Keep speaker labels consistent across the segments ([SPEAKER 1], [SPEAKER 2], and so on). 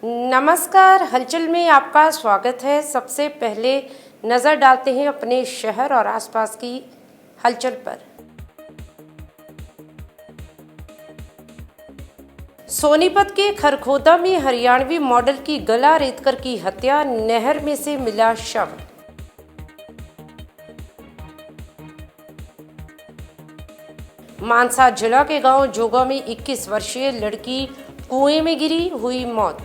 [SPEAKER 1] नमस्कार, हलचल में आपका स्वागत है। सबसे पहले नज़र डालते हैं अपने शहर और आसपास की हलचल पर। सोनीपत के खरखोदा में हरियाणवी मॉडल की गला रेतकर की हत्या, नहर में से मिला शव। मानसा जिला के गांव जोगा में 21 वर्षीय लड़की कुएं में गिरी, हुई मौत।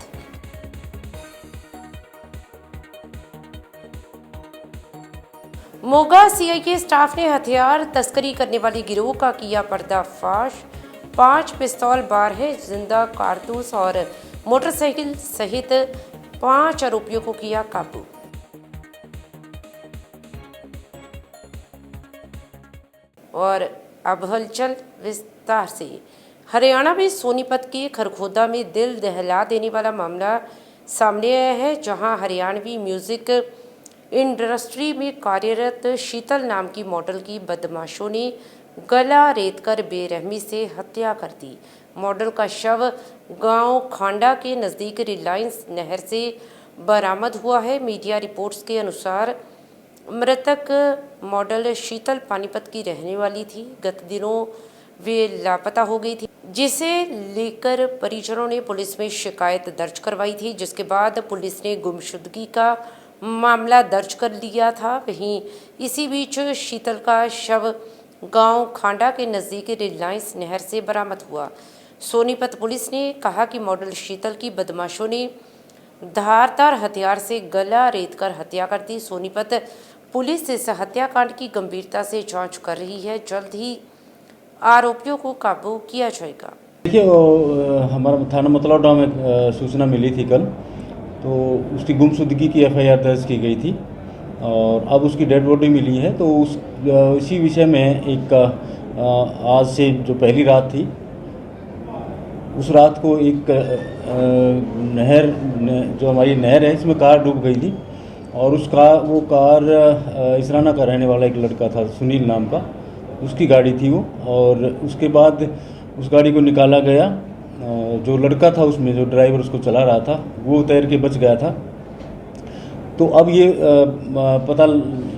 [SPEAKER 1] मोगा सीआई के स्टाफ ने हथियार तस्करी करने वाली गिरोह का किया पर्दाफाश। 5 पिस्तौल, 12 जिंदा कारतूस और मोटरसाइकिल सहित 5 आरोपियों को किया काबू। और अब हलचल विस्तार से। हरियाणा में सोनीपत के खरखोदा में दिल दहला देने वाला मामला सामने आया है, जहां हरियाणवी म्यूजिक इंडस्ट्री में कार्यरत शीतल नाम की मॉडल की बदमाशों ने गला रेतकर बेरहमी से हत्या कर दी। मॉडल का शव गांव खांडा के नज़दीक रिलायंस नहर से बरामद हुआ है। मीडिया रिपोर्ट्स के अनुसार मृतक मॉडल शीतल पानीपत की रहने वाली थी। गत दिनों वे लापता हो गई थी, जिसे लेकर परिजनों ने पुलिस में शिकायत दर्ज करवाई थी, जिसके बाद पुलिस ने गुमशुदगी का मामला दर्ज कर लिया था। वहीं इसी बीच शीतल का शव गांव खांडा के नज़दीक रिलायंस नहर से बरामद हुआ। सोनीपत पुलिस ने कहा कि मॉडल शीतल की बदमाशों ने धारदार हथियार से गला रेतकर हत्या कर दी। सोनीपत पुलिस इस हत्याकांड की गंभीरता से जांच कर रही है। जल्द ही आरोपियों को काबू किया जाएगा।
[SPEAKER 2] देखिए, हमारा थाना मतलौडा में सूचना मिली थी कल, तो उसकी गुमशुदगी की एफआईआर दर्ज की गई थी और अब उसकी डेड बॉडी मिली है। तो इसी विषय में एक आज से जो पहली रात थी, उस रात को एक नहर जो हमारी नहर है, इसमें कार डूब गई थी और वो कार इसराना का रहने वाला एक लड़का था, सुनील नाम का, उसकी गाड़ी थी वो। और उसके बाद उस गाड़ी को निकाला गया। जो लड़का था उसमें, जो ड्राइवर उसको चला रहा था, वो तैर के बच गया था। तो अब ये पता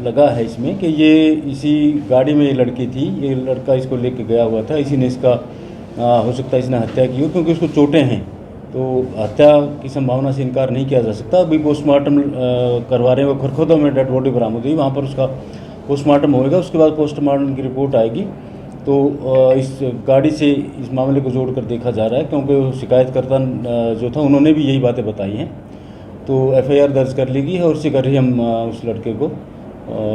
[SPEAKER 2] लगा है इसमें कि ये इसी गाड़ी में ये लड़की थी, ये लड़का इसको लेके गया हुआ था। इसी ने इसका हो सकता है इसने हत्या की हो, क्योंकि उसको चोटें हैं, तो हत्या की संभावना से इनकार नहीं किया जा सकता। अभी पोस्टमार्टम करवा रहे हैं, वो खरखोदा में डेड बॉडी बरामद हुई, वहाँ पर उसका पोस्टमार्टम होएगा। उसके बाद पोस्टमार्टम की रिपोर्ट आएगी। तो इस गाड़ी से इस मामले को जोड़कर देखा जा रहा है, क्योंकि शिकायतकर्ता जो था, उन्होंने भी यही बातें बताई हैं। तो एफआईआर दर्ज कर ली गई है और इसी कर ही हम उस लड़के को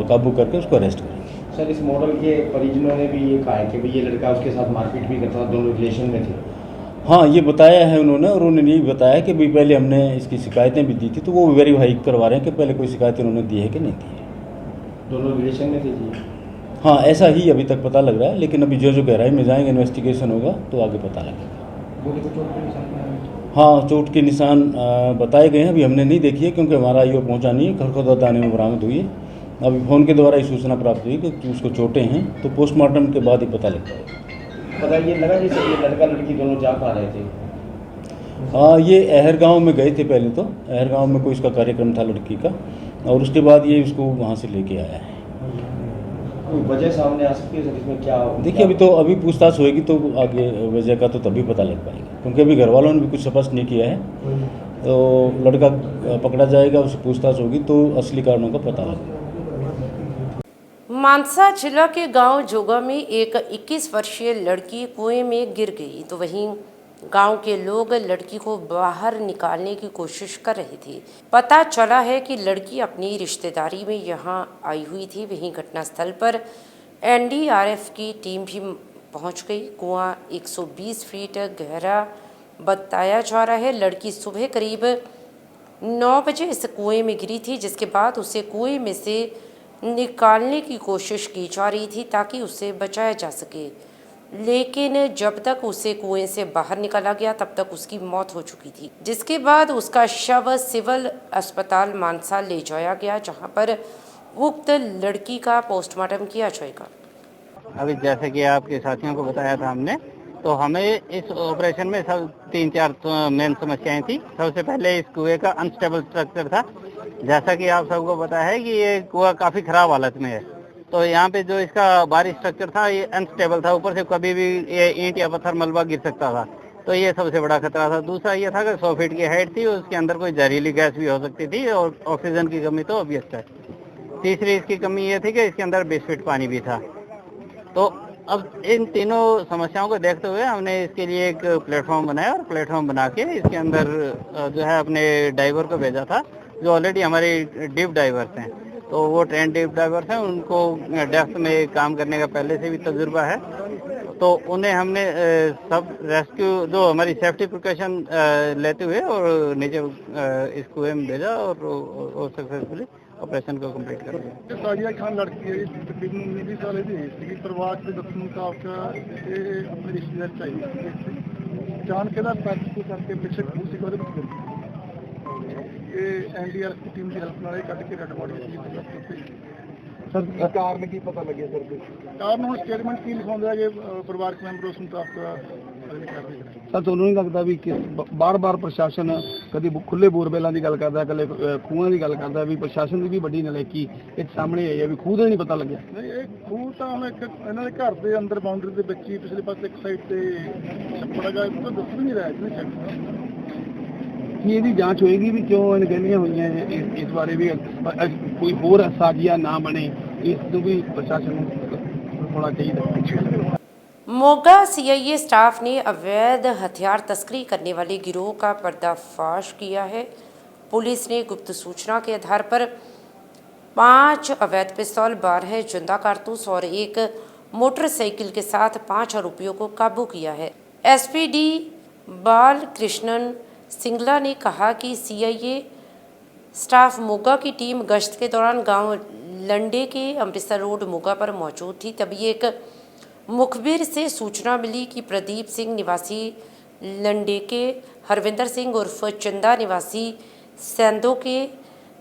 [SPEAKER 2] काबू करके उसको अरेस्ट करेंगे।
[SPEAKER 3] सर, इस मॉडल के परिजनों ने भी ये कहा है कि भाई ये लड़का उसके साथ मारपीट भी करता था, दोनों रिलेशन में थे।
[SPEAKER 2] हाँ, ये बताया है उन्होंने, और उन्होंने ये बताया कि भाई पहले हमने इसकी शिकायतें भी दी थी, तो वो वेरीफाई करवा रहे हैं कि पहले कोई शिकायतें उन्होंने दी है कि नहीं दी है।
[SPEAKER 3] दोनों रिलेशन में थे जी?
[SPEAKER 2] हाँ, ऐसा ही अभी तक पता लग रहा है, लेकिन अभी जो गहराई में जाएंगे, इन्वेस्टिगेशन होगा तो आगे पता लगेगा।
[SPEAKER 3] बॉडी को चोट के निशान?
[SPEAKER 2] हाँ, चोट के निशान बताए गए हैं, अभी हमने नहीं देखी है क्योंकि हमारा आईओ पहुँचा नहीं है। खरखोदा थाने में बरामद हुई है। अभी फ़ोन के द्वारा ही सूचना प्राप्त हुई कि उसको चोटें हैं, तो पोस्टमार्टम के बाद ही पता लग जाएगा।
[SPEAKER 3] पता ये लगा जैसे ये लड़का लड़की दोनों जा पा रहे थे?
[SPEAKER 2] हाँ, ये अहर गाँव में गए थे पहले, तो अहर गाँव में कोई इसका कार्यक्रम था लड़की का, और उसके बाद ये उसको वहाँ से लेके आया है।
[SPEAKER 3] कोई वजह सामने आ सकती है सर इसमें? क्या
[SPEAKER 2] देखिए, अभी पूछताछ होएगी तो आगे वजह का तो तभी पता लग पाएगा, क्योंकि अभी घर वालों ने भी कुछ स्पष्ट नहीं किया है। तो लड़का पकड़ा जाएगा, उससे पूछताछ होगी तो असली कारणों का पता लगेगा।
[SPEAKER 1] मानसा जिला के गांव जोगा में एक 21 वर्षीय लड़की कुएं में गिर गई, तो वहीं गांव के लोग लड़की को बाहर निकालने की कोशिश कर रहे थे। पता चला है कि लड़की अपनी रिश्तेदारी में यहां आई हुई थी। वहीं घटनास्थल पर एनडीआरएफ की टीम भी पहुंच गई। कुआं 120 फीट गहरा बताया जा रहा है। लड़की सुबह करीब 9 बजे इस कुएं में गिरी थी, जिसके बाद उसे कुएं में से निकालने की कोशिश की जा रही थी ताकि उसे बचाया जा सके, लेकिन जब तक उसे कुएं से बाहर निकाला गया तब तक उसकी मौत हो चुकी थी, जिसके बाद उसका शव सिविल अस्पताल मानसा ले जाया गया, जहां पर उक्त लड़की का पोस्टमार्टम किया जाएगा।
[SPEAKER 4] अभी जैसे कि आपके साथियों को बताया था हमने तो हमें इस ऑपरेशन में सब 3-4 मेन समस्याएं थी। सबसे पहले इस कुएं का अनस्टेबल स्ट्रक्चर था। जैसा कि आप सबको पता है कि ये कुआं काफी खराब हालत में है, तो यहाँ पे जो इसका बाहरी स्ट्रक्चर था ये अनस्टेबल था। ऊपर से कभी भी ये ईंट या पत्थर मलबा गिर सकता था, तो ये सबसे बड़ा खतरा था। दूसरा ये था कि 100 फीट की हाइट थी, उसके अंदर कोई जहरीली गैस भी हो सकती थी और ऑक्सीजन की कमी तो ऑब्वियस है। तीसरी इसकी कमी ये थी कि इसके अंदर 20 फीट पानी भी था। तो अब इन तीनों समस्याओं को देखते हुए हमने इसके लिए एक प्लेटफॉर्म बनाया और प्लेटफॉर्म बना के इसके अंदर जो है अपने डाइवर को भेजा था, जो ऑलरेडी हमारे डीप डाइवर्स हैं। तो वो ट्रेन डीप डाइवर्स हैं, उनको डेप्थ में काम करने का पहले से भी तजुर्बा है। तो उन्हें हमने सब रेस्क्यू जो हमारी सेफ्टी प्रिकॉशन लेते हुए और नीचे इस कुएं में भेजा और सक्सेसफुली ऑपरेशन को कंप्लीट कर दिया।
[SPEAKER 5] साजिया खान लड़की है, तकरीबन 19 साल की है। परिवार के दस मुताबिक अपने रिश्तेदार चाहिए जान के पैसे करके पिछले खूसी ये एनडीआरएफ की टीम की हेल्प नाल कट के रेड बॉडी सर कारण की पता लगे सर कारण हम स्टेटमेंट की लिखाਉਂਦੇ ਆ ਕਿ ਪਰਿਵਾਰਕ ਮੈਂਬਰ ਉਸ ਮੁਤਾਬਕ ਸਰ ਤੁਹਾਨੂੰ ਨਹੀਂ ਲੱਗਦਾ ਵੀ ਕਿ ਬਾਰ-ਬਾਰ ਪ੍ਰਸ਼ਾਸਨ ਕਦੀ ਖੁੱਲੇ ਬੋਰਵੈਲਾਂ ਦੀ ਗੱਲ ਕਰਦਾ, ਕਦੇ ਖੂਹਾਂ ਦੀ ਗੱਲ ਕਰਦਾ, ਵੀ ਪ੍ਰਸ਼ਾਸਨ ਦੀ ਵੀ ਵੱਡੀ ਨਲਾਇਕੀ ਇਹ ਸਾਹਮਣੇ ਆਈ ਹੈ ਵੀ ਖੂਹ ਦਾ ਨਹੀਂ ਪਤਾ ਲੱਗਿਆ। ਨਹੀਂ ਇਹ ਖੂਹ ਤਾਂ ਹੁਣ ਇੱਕ ਇਹਨਾਂ ਦੇ ਘਰ ਦੇ ਅੰਦਰ ਬਾਉਂਡਰੀ ਦੇ ਵਿੱਚ ਹੀ ਪਿਛਲੇ ਪਾਸੇ ਇੱਕ ਸਾਈਡ ਤੇ ਛੱਪੜ ਹੈਗਾ, ਇਹ ਤਾਂ ਦੱਸ ਵੀ ਨਹੀਂ ਰਿਹਾ ਇਹਨੇ ਚੈੱਕ ਕੀ ਇਹਦੀ ਜਾਂਚ ਹੋਏਗੀ ਵੀ ਕਿਉਂ ਇਹਨ ਗਹਿਲੀਆਂ ਹੋਈਆਂ ਇਸ ਬਾਰੇ ਵੀ ਕੋਈ ਹੋਰ ਸਾਜ਼ੀਆ ਨਾ ਬਣੇ, ਇਸ ਨੂੰ ਵੀ ਪ੍ਰਸ਼ਾਸਨ ਨੂੰ ਹੋਣਾ ਚਾਹੀਦਾ।
[SPEAKER 1] मोगा सीआईए स्टाफ ने अवैध हथियार तस्करी करने वाले गिरोह का पर्दाफाश किया है। पुलिस ने गुप्त सूचना के आधार पर 5 अवैध पिस्तौल, 12 जिंदा कारतूस और एक मोटरसाइकिल के साथ 5 आरोपियों को काबू किया है। एसपीडी बालकृष्णन सिंगला ने कहा कि सीआईए स्टाफ मोगा की टीम गश्त के दौरान गांव लंडे के अमृतसर रोड मोगा पर मौजूद थी। तभी एक मुखबिर से सूचना मिली कि प्रदीप सिंह निवासी लंडे के, हरविंदर सिंह उर्फ चंदा निवासी सैंदो के,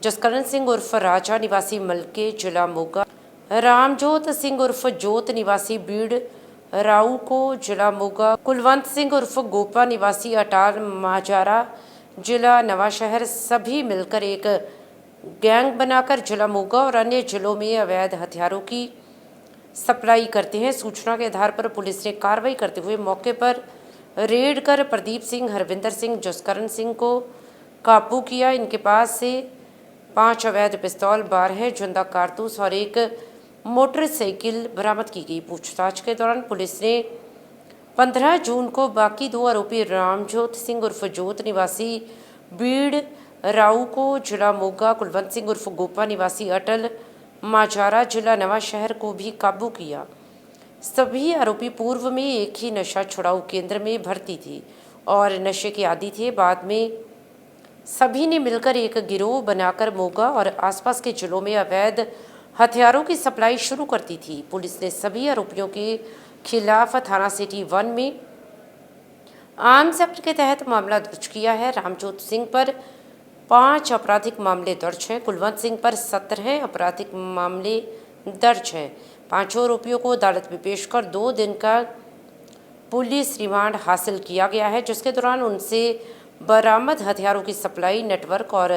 [SPEAKER 1] जसकरण सिंह उर्फ राजा निवासी मलके जिला मोगा, रामजोत सिंह उर्फ जोत निवासी बीड़ राऊ को जिला मोगा, कुलवंत सिंह उर्फ गोपा निवासी अटाल माजारा जिला नवाशहर सभी मिलकर एक गैंग बनाकर जिला मोगा और अन्य जिलों में अवैध हथियारों की सप्लाई करते हैं। सूचना के आधार पर पुलिस ने कार्रवाई करते हुए मौके पर रेड कर प्रदीप सिंह, हरविंदर सिंह, जसकरण सिंह को काबू किया। इनके पास से 5 अवैध पिस्तौल, 12 जिंदा कारतूस और एक मोटरसाइकिल बरामद की गई। पूछताछ के दौरान पुलिस ने 15 जून को बाकी 2 आरोपी रामजोत सिंह उर्फ जोत निवासी बीड़ राऊ को जिला मोगा, कुलवंत सिंह उर्फ गोपा निवासी अटल माजारा जिला नवा शहर को भी काबू किया। सभी आरोपी पूर्व में एक ही नशा छुड़ाऊ केंद्र में भर्ती थी और नशे के आदी थे। बाद में सभी ने मिलकर एक गिरोह बनाकर मोगा और आसपास के जिलों में अवैध हथियारों की सप्लाई शुरू करती थी। पुलिस ने सभी आरोपियों के खिलाफ थाना सिटी 1 में आर्म्स एक्ट के तहत मामला दर्ज किया है। रामजोत सिंह पर 5 आपराधिक मामले दर्ज हैं। कुलवंत सिंह पर 17 आपराधिक मामले दर्ज हैं। 5 आरोपियों को अदालत में पेश कर 2 दिन का पुलिस रिमांड हासिल किया गया है, जिसके दौरान उनसे बरामद हथियारों की सप्लाई नेटवर्क और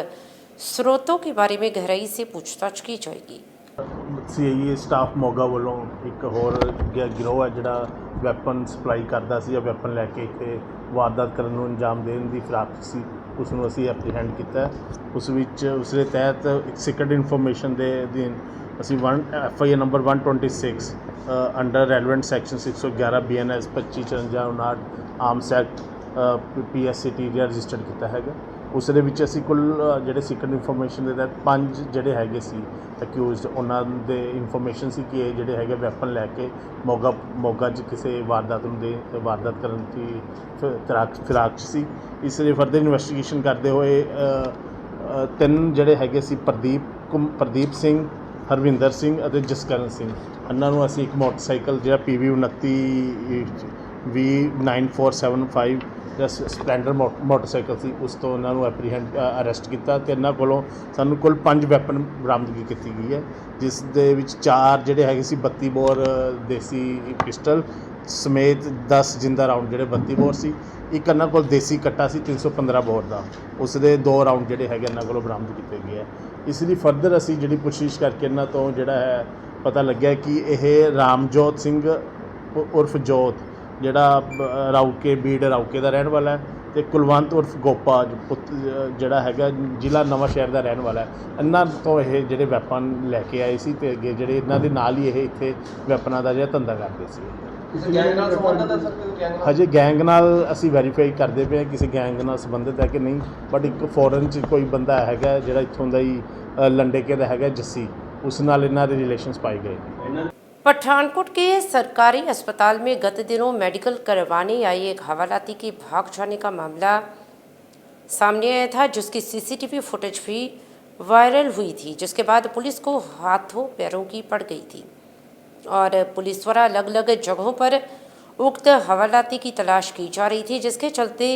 [SPEAKER 1] स्रोतों के बारे में गहराई से पूछताछ की जाएगी।
[SPEAKER 6] सीआईए स्टाफ मोगा वालों एक होर गिरोह है जिहड़ा वैपन सप्लाई करता सी, वैपन लैके इत्थे वारदात करन नूं अंजाम देण दी फिराक सी, उस नूं असीं एप्रीहेंड कीता। उसके तहत एक सीक्रेट इन्फॉर्मेशन दे अधीन असीं FIR number 126 under relevant section 611 BNS 2554 arms act PSCT registered किया है। उस दे विच असीं कुल जिहड़े सीक्रेट इन्फॉर्मेशन दे तहत 5 जिहड़े हैगे सी अक्यूज़ड, उन्हां दे इन्फॉर्मेशन सी कि जिहड़े हैगे वैपन लैके मोगा च किसी वारदात करन दी फिराक सी। इस फर्दर इन्वेस्टिगेशन करते हुए 3 जिहड़े हैगे सी प्रदीप सिंह, हरविंदर सिंह और जसकरण सिंह, इन्हां नूं असीं एक मोटरसाइकिल जिहड़ा PV 29V9475 स्पलैंडर मोटरसाइकिल सी, उस तो उन्होंने एप्रीहेंड अरेस्ट किया। तो इन्होंने कोलों सानू कुल 5 वैपन बरामदगी की गई है, जिस दे विच 4 जिहड़े हैगे सी 32 बोर देसी पिस्टल ਸਮੇਤ 10 ਜਿੰਦਾ ਰਾਊਂਡ ਜਿਹੜੇ 32 ਬੋਰ ਸੀ। ਇੱਕ ਇਹਨਾਂ ਕੋਲ ਦੇਸੀ ਕੱਟਾ ਸੀ 315 ਬੋਰ ਦਾ, ਉਸ ਦੇ 2 ਰਾਊਂਡ ਜਿਹੜੇ ਹੈਗੇ ਇਹਨਾਂ ਕੋਲੋਂ ਬਰਾਮਦ ਕੀਤੇ ਗਏ ਹੈ। ਇਸ ਲਈ ਫਰਦਰ ਅਸੀਂ ਜਿਹੜੀ ਪੁੱਛਗਿੱਛ ਕਰਕੇ ਇਹਨਾਂ ਤੋਂ ਜਿਹੜਾ ਹੈ ਪਤਾ ਲੱਗਿਆ ਕਿ ਇਹ ਰਾਮਜੋਤ ਸਿੰਘ ਉਰਫ ਜੋਤ ਜਿਹੜਾ ਰਾਊਕੇ ਬੀੜ ਰਾਊਕੇ ਦਾ ਰਹਿਣ ਵਾਲਾ ਹੈ, ਅਤੇ ਕੁਲਵੰਤ ਉਰਫ ਗੋਪਾ ਜਿਹੜਾ ਹੈਗਾ ਜ਼ਿਲ੍ਹਾ ਨਵਾਂ ਸ਼ਹਿਰ ਦਾ ਰਹਿਣ ਵਾਲਾ ਹੈ। ਇਹਨਾਂ ਤੋਂ ਇਹ ਜਿਹੜੇ ਵੈਪਨ ਲੈ ਕੇ ਆਏ ਸੀ ਅਤੇ ਅੱਗੇ ਜਿਹੜੇ ਇਹਨਾਂ ਦੇ ਨਾਲ ਹੀ ਇਹ ਇੱਥੇ ਵੈਪਨਾਂ ਦਾ ਜਿਹੜਾ ਧੰਦਾ ਕਰਦੇ ਸੀ। ਹਜੇ ਗੈਂਗ ਨਾਲ ਅਸੀਂ ਵੈਰੀਫਾਈ ਕਰਦੇ ਪਏ ਹਾਂ ਕਿਸੇ ਗੈਂਗ ਨਾਲ ਸੰਬੰਧਿਤ ਹੈ ਕਿ ਨਹੀਂ, ਬਟ ਇੱਕ ਫੋਰਨ 'ਚ ਕੋਈ ਬੰਦਾ ਹੈਗਾ ਜਿਹੜਾ ਇੱਥੋਂ ਦਾ ਹੀ ਲੰਡੇਕੇ ਦਾ हैगा जस्सी, उस नाल इन्हां दे रिलेशंस पाए गए।
[SPEAKER 1] पठानकोट के सरकारी अस्पताल में गत दिनों मेडिकल करवाने आई एक हवालाती के भाग जाने का मामला सामने आया था, जिसकी सीसीटीवी फुटेज भी वायरल हुई थी, जिसके बाद पुलिस को हाथों पैरों की पड़ गई थी और पुलिस द्वारा अलग अलग जगहों पर उक्त हवालाती की तलाश की जा रही थी, जिसके चलते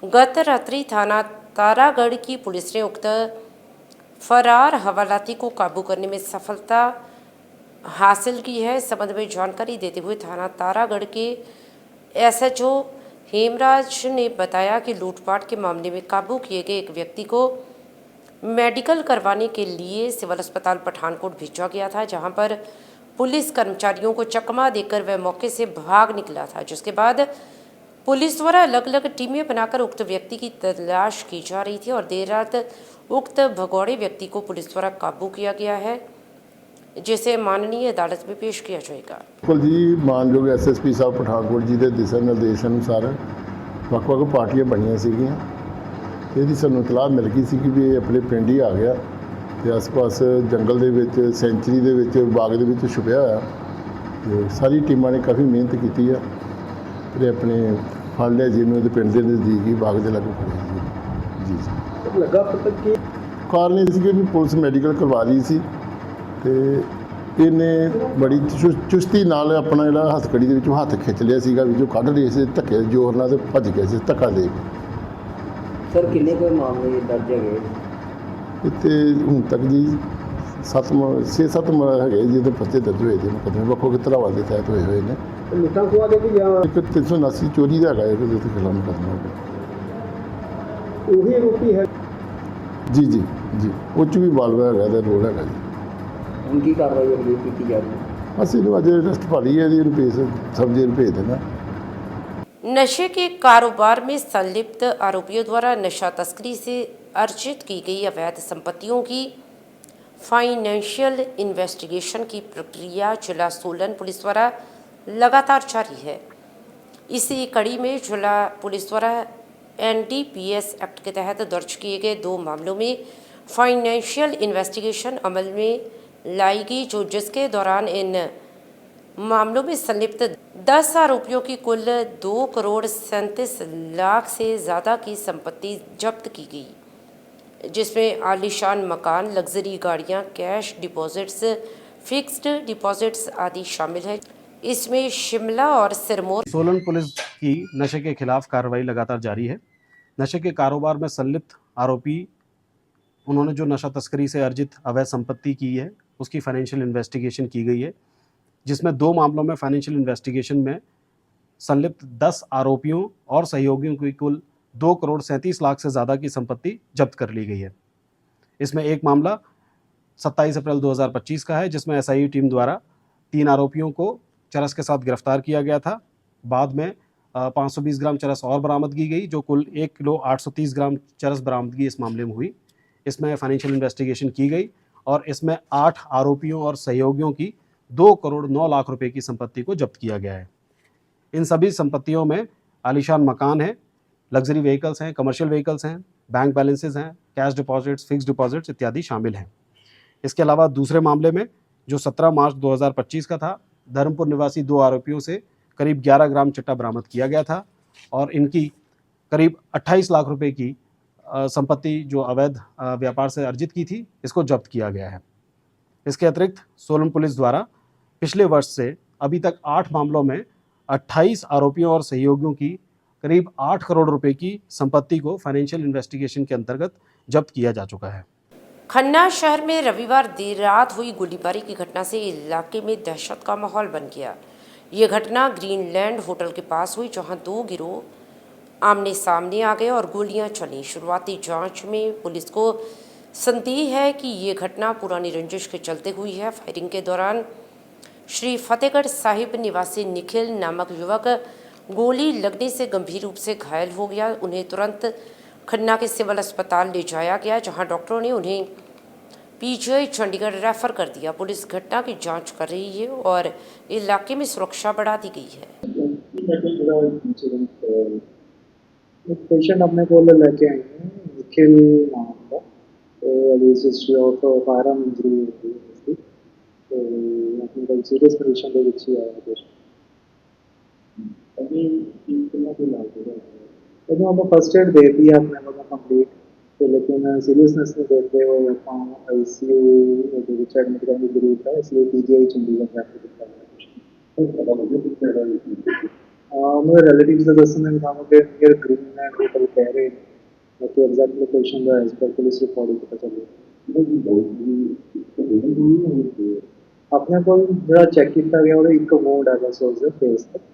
[SPEAKER 1] गत रात्रि थाना तारागढ़ की पुलिस ने उक्त फरार हवालाती को काबू करने में सफलता हासिल की है। इस संबंध में जानकारी देते हुए थाना तारागढ़ के एसएचओ हेमराज ने बताया कि लूटपाट के मामले में काबू किए गए एक व्यक्ति को मेडिकल करवाने के लिए सिविल अस्पताल पठानकोट भेजा गया था, जहां पर पुलिस कर्मचारियों को चकमा देकर वह मौके से भाग निकला था, जिसके बाद पुलिस द्वारा अलग अलग टीमें बनाकर उक्त व्यक्ति की तलाश की जा रही थी और देर रात उक्त भगौड़े व्यक्ति को पुलिस द्वारा काबू किया गया है, जिसे माननीय अदालत में पेश किया जाएगा।
[SPEAKER 7] बिल्कुल जी, मानयोग एसएसपी साहब पठानकोट जी के दिशा निर्देश अनुसार ਵੱਖ-ਵੱਖ ਪਾਰਟੀਆਂ ਬਣੀਆਂ ਸੀਗੀਆਂ। ਇਹਦੀ ਸਾਨੂੰ ਇਤਲਾਹ ਮਿਲ ਗਈ ਸੀ ਕਿ ਵੀ ਇਹ ਆਪਣੇ ਪਿੰਡ ਹੀ ਆ ਗਿਆ ਤੇ ਆਸ-ਪਾਸ ਜੰਗਲ ਦੇ ਵਿੱਚ ਸੈਂਚਰੀ ਦੇ ਵਿੱਚ ਬਾਗ ਦੇ ਵਿੱਚ ਛੁਪਿਆ ਹੋਇਆ ਤੇ ਸਾਰੀ ਟੀਮਾਂ ਨੇ ਕਾਫੀ ਮਿਹਨਤ ਕੀਤੀ ਆ ਤੇ ਆਪਣੇ ਫੜ ਲਿਆ ਜਿਹਨੂੰ ਇਹਦੇ ਪਿੰਡ ਦੇ ਨਜ਼ਦੀਕ ਹੀ ਬਾਗ ਦੇ ਲਾਗੇ ਫੜਿਆ ਜੀ। ਜੀ
[SPEAKER 3] ਲੱਗਾ ਪਤਾ ਕਿ
[SPEAKER 7] ਕਾਰਨ ਇਹ ਸੀ ਕਿ ਪੁਲਿਸ ਮੈਡੀਕਲ ਕਰਵਾ ਰਹੀ ਸੀ ਤੇ ਇਹਨੇ ਬੜੀ ਚੁਸਤੀ ਨਾਲ ਆਪਣਾ ਜਿਹੜਾ ਹੱਥਕੜੀ ਦੇ ਵਿੱਚੋਂ ਹੱਥ ਖਿੱਚ ਲਿਆ ਸੀਗਾ, ਵਿੱਚੋਂ ਕੱਢ ਲਿਆ ਸੀ ਧੱਕੇ ਜ਼ੋਰ ਨਾਲ ਤੇ ਭੱਜ ਗਿਆ ਸੀ ਧੱਕਾ ਦੇ ਕੇ।
[SPEAKER 3] ਸਰ ਕਿੰਨੇ ਕੋਈ ਮਾਮਲੇ ਦਰਜ ਹੈਗੇ
[SPEAKER 7] ਇੱਥੇ ਹੁਣ ਤੱਕ ਜੀ 6-7 ਹੈਗੇ ਜਿਹਦੇ ਪਰਚੇ ਦਰਜ ਹੋਏ ਦੇ ਮੁਕੱਦਮੇ ਵੱਖੋ ਵੱਖ ਧਾਰਾਵਾਂ ਦੇ ਤਹਿਤ ਹੋਏ ਨੇ।
[SPEAKER 3] ਲੁੱਟਾਂ ਖੋਆ ਦੇ ਵੀ ਜਾਂ
[SPEAKER 7] ਇੱਕ 379 ਚੋਰੀ ਦਾ ਹੈਗਾ ਇਹਦੇ ਤੇ ਖਿਲਾਫ ਮੁਕੱਦਮਾ।
[SPEAKER 3] ਉਹੀ ਆਰੋਪੀ ਹੈ?
[SPEAKER 7] ਜੀ ਜੀ ਜੀ, ਉਹ 'ਚ ਵੀ ਬਾਲਵਾ ਹੈਗਾ ਤੇ ਰੋਲ ਹੈਗਾ ਜੀ।
[SPEAKER 3] ਹੁਣ ਕੀ ਕਾਰਵਾਈ ਅਗਲੀ ਕੀਤੀ ਜਾ ਰਹੀ ਹੈ?
[SPEAKER 7] ਅਸੀਂ ਇਹਨੂੰ ਅੱਜ ਅਰੈਸਟ ਪਾ ਲਈ ਹੈ ਜੀ, ਇਹਨੂੰ ਪੇਸ਼ ਸਬਜ਼ੀ ਨੂੰ ਭੇਜ ਦੇਣਾ।
[SPEAKER 1] नशे के कारोबार में संलिप्त आरोपियों द्वारा नशा तस्करी से अर्जित की गई अवैध संपत्तियों की फाइनेंशियल इन्वेस्टिगेशन की प्रक्रिया जिला सोलन पुलिस द्वारा लगातार जारी है। इसी कड़ी में जिला पुलिस द्वारा NDPS एक्ट के तहत दर्ज किए गए 2 मामलों में फाइनेंशियल इन्वेस्टिगेशन अमल में लाई गई, जिसके दौरान इन मामलों में संलिप्त 10 आरोपियों की कुल 2 करोड़ 37 लाख से ज़्यादा की संपत्ति जब्त की गई, जिसमें आलीशान मकान, लग्जरी गाड़ियां, कैश डिपॉजिट्स, फिक्स्ड डिपॉजिट्स आदि शामिल है। इसमें शिमला और सिरमौर
[SPEAKER 8] सोलन पुलिस की नशे के खिलाफ कार्रवाई लगातार जारी है। नशे के कारोबार में संलिप्त आरोपी उन्होंने जो नशा तस्करी से अर्जित अवैध संपत्ति की है उसकी फाइनेंशियल इन्वेस्टिगेशन की गई है, जिसमें 2 मामलों में फाइनेंशियल इन्वेस्टिगेशन में संलिप्त 10 आरोपियों और सहयोगियों की कुल 2 करोड़ 37 लाख से ज़्यादा की संपत्ति जब्त कर ली गई है। इसमें एक मामला 27 अप्रैल 2025 का है, जिसमें SIU टीम द्वारा 3 आरोपियों को चरस के साथ गिरफ्तार किया गया था। बाद में 520 ग्राम चरस और बरामद की गई, जो कुल 1 किलो 830 ग्राम चरस बरामदगी इस मामले में हुई। इसमें फाइनेंशियल इन्वेस्टिगेशन की गई और इसमें 8 आरोपियों और सहयोगियों की 2 करोड़ 9 लाख रुपए की संपत्ति को जब्त किया गया है। इन सभी संपत्तियों में आलीशान मकान है, लग्जरी व्हीकल्स हैं, कमर्शियल व्हीकल्स हैं, बैंक बैलेंसेस हैं, कैश डिपॉजिट्स, फिक्स्ड डिपॉजिट्स इत्यादि शामिल हैं। इसके अलावा दूसरे मामले में जो 17 मार्च 2025 का था, धर्मपुर निवासी 2 आरोपियों से करीब 11 ग्राम चिट्टा बरामद किया गया था और इनकी करीब 28 लाख रुपए की संपत्ति जो अवैध व्यापार से अर्जित की थी, इसको जब्त किया गया है। इसके अतिरिक्त सोलन पुलिस द्वारा पिछले वर्ष से अभी तक 8 मामलों में 28 आरोपियों और सहयोगियों की करीब 8 करोड़ रुपए की संपत्ति को फाइनेंशियल इन्वेस्टिगेशन के अंतर्गत जब्त किया जा चुका है।
[SPEAKER 1] खन्ना शहर में रविवार देर रात हुई गोलीबारी की घटना से इलाके में दहशत का माहौल बन गया। ये घटना ग्रीनलैंड होटल के पास हुई, जहां दो गिरोह आमने सामने आ गए और गोलियां चली। शुरुआती जांच में पुलिस को संदेह है कि ये घटना पुरानी रंजिश के चलते हुई है। फायरिंग के दौरान श्री फतेहगढ़ साहिब निवासी निखिल नामक युवक गोली लगने से गंभीर रूप से घायल हो गया। उन्हें तुरंत खन्ना के सिविल अस्पताल ले जाया गया, जहां डॉक्टरों ने उन्हें पीजीआई चंडीगढ़ रेफर कर दिया। पुलिस घटना की जांच कर रही है और इलाके में सुरक्षा बढ़ा दी गई है।
[SPEAKER 9] एक पेशेंट अपने को लेके आए हैं, निखिल नाम का। तो अभी history of fire arm injury होती है उसकी, तो अपने को सीरियस कंडीशन ਦੇ ਵਿੱਚ ਹੀ ਆਇਆ पेशेंट। अभी कितना दिन लग तो ਆਪਾਂ फर्स्ट एड दे दी अपने को कंप्लीट, तो लेकिन सीरियसनेस नहीं देखते हुए ਆਪਾਂ आईसीयू ਦੇ ਵਿੱਚ ਐਡਮਿਟ ਕਰਨ ਦੀ ਜ਼ਰੂਰਤ ਹੈ, इसलिए पीजीआई चंडीगढ़ रेफर ਕੀਤਾ है। मेरे रिलेटिव्स का दसन के मुताबिक नियर ग्रीनलैंड होटल कह रहे हैं, बाकी एग्जैक्ट लोकेशन का एज पर पुलिस रिकॉर्ड पता चले। अपने को जो चेक किया गया और एक वोंड है बस उस फेस पर,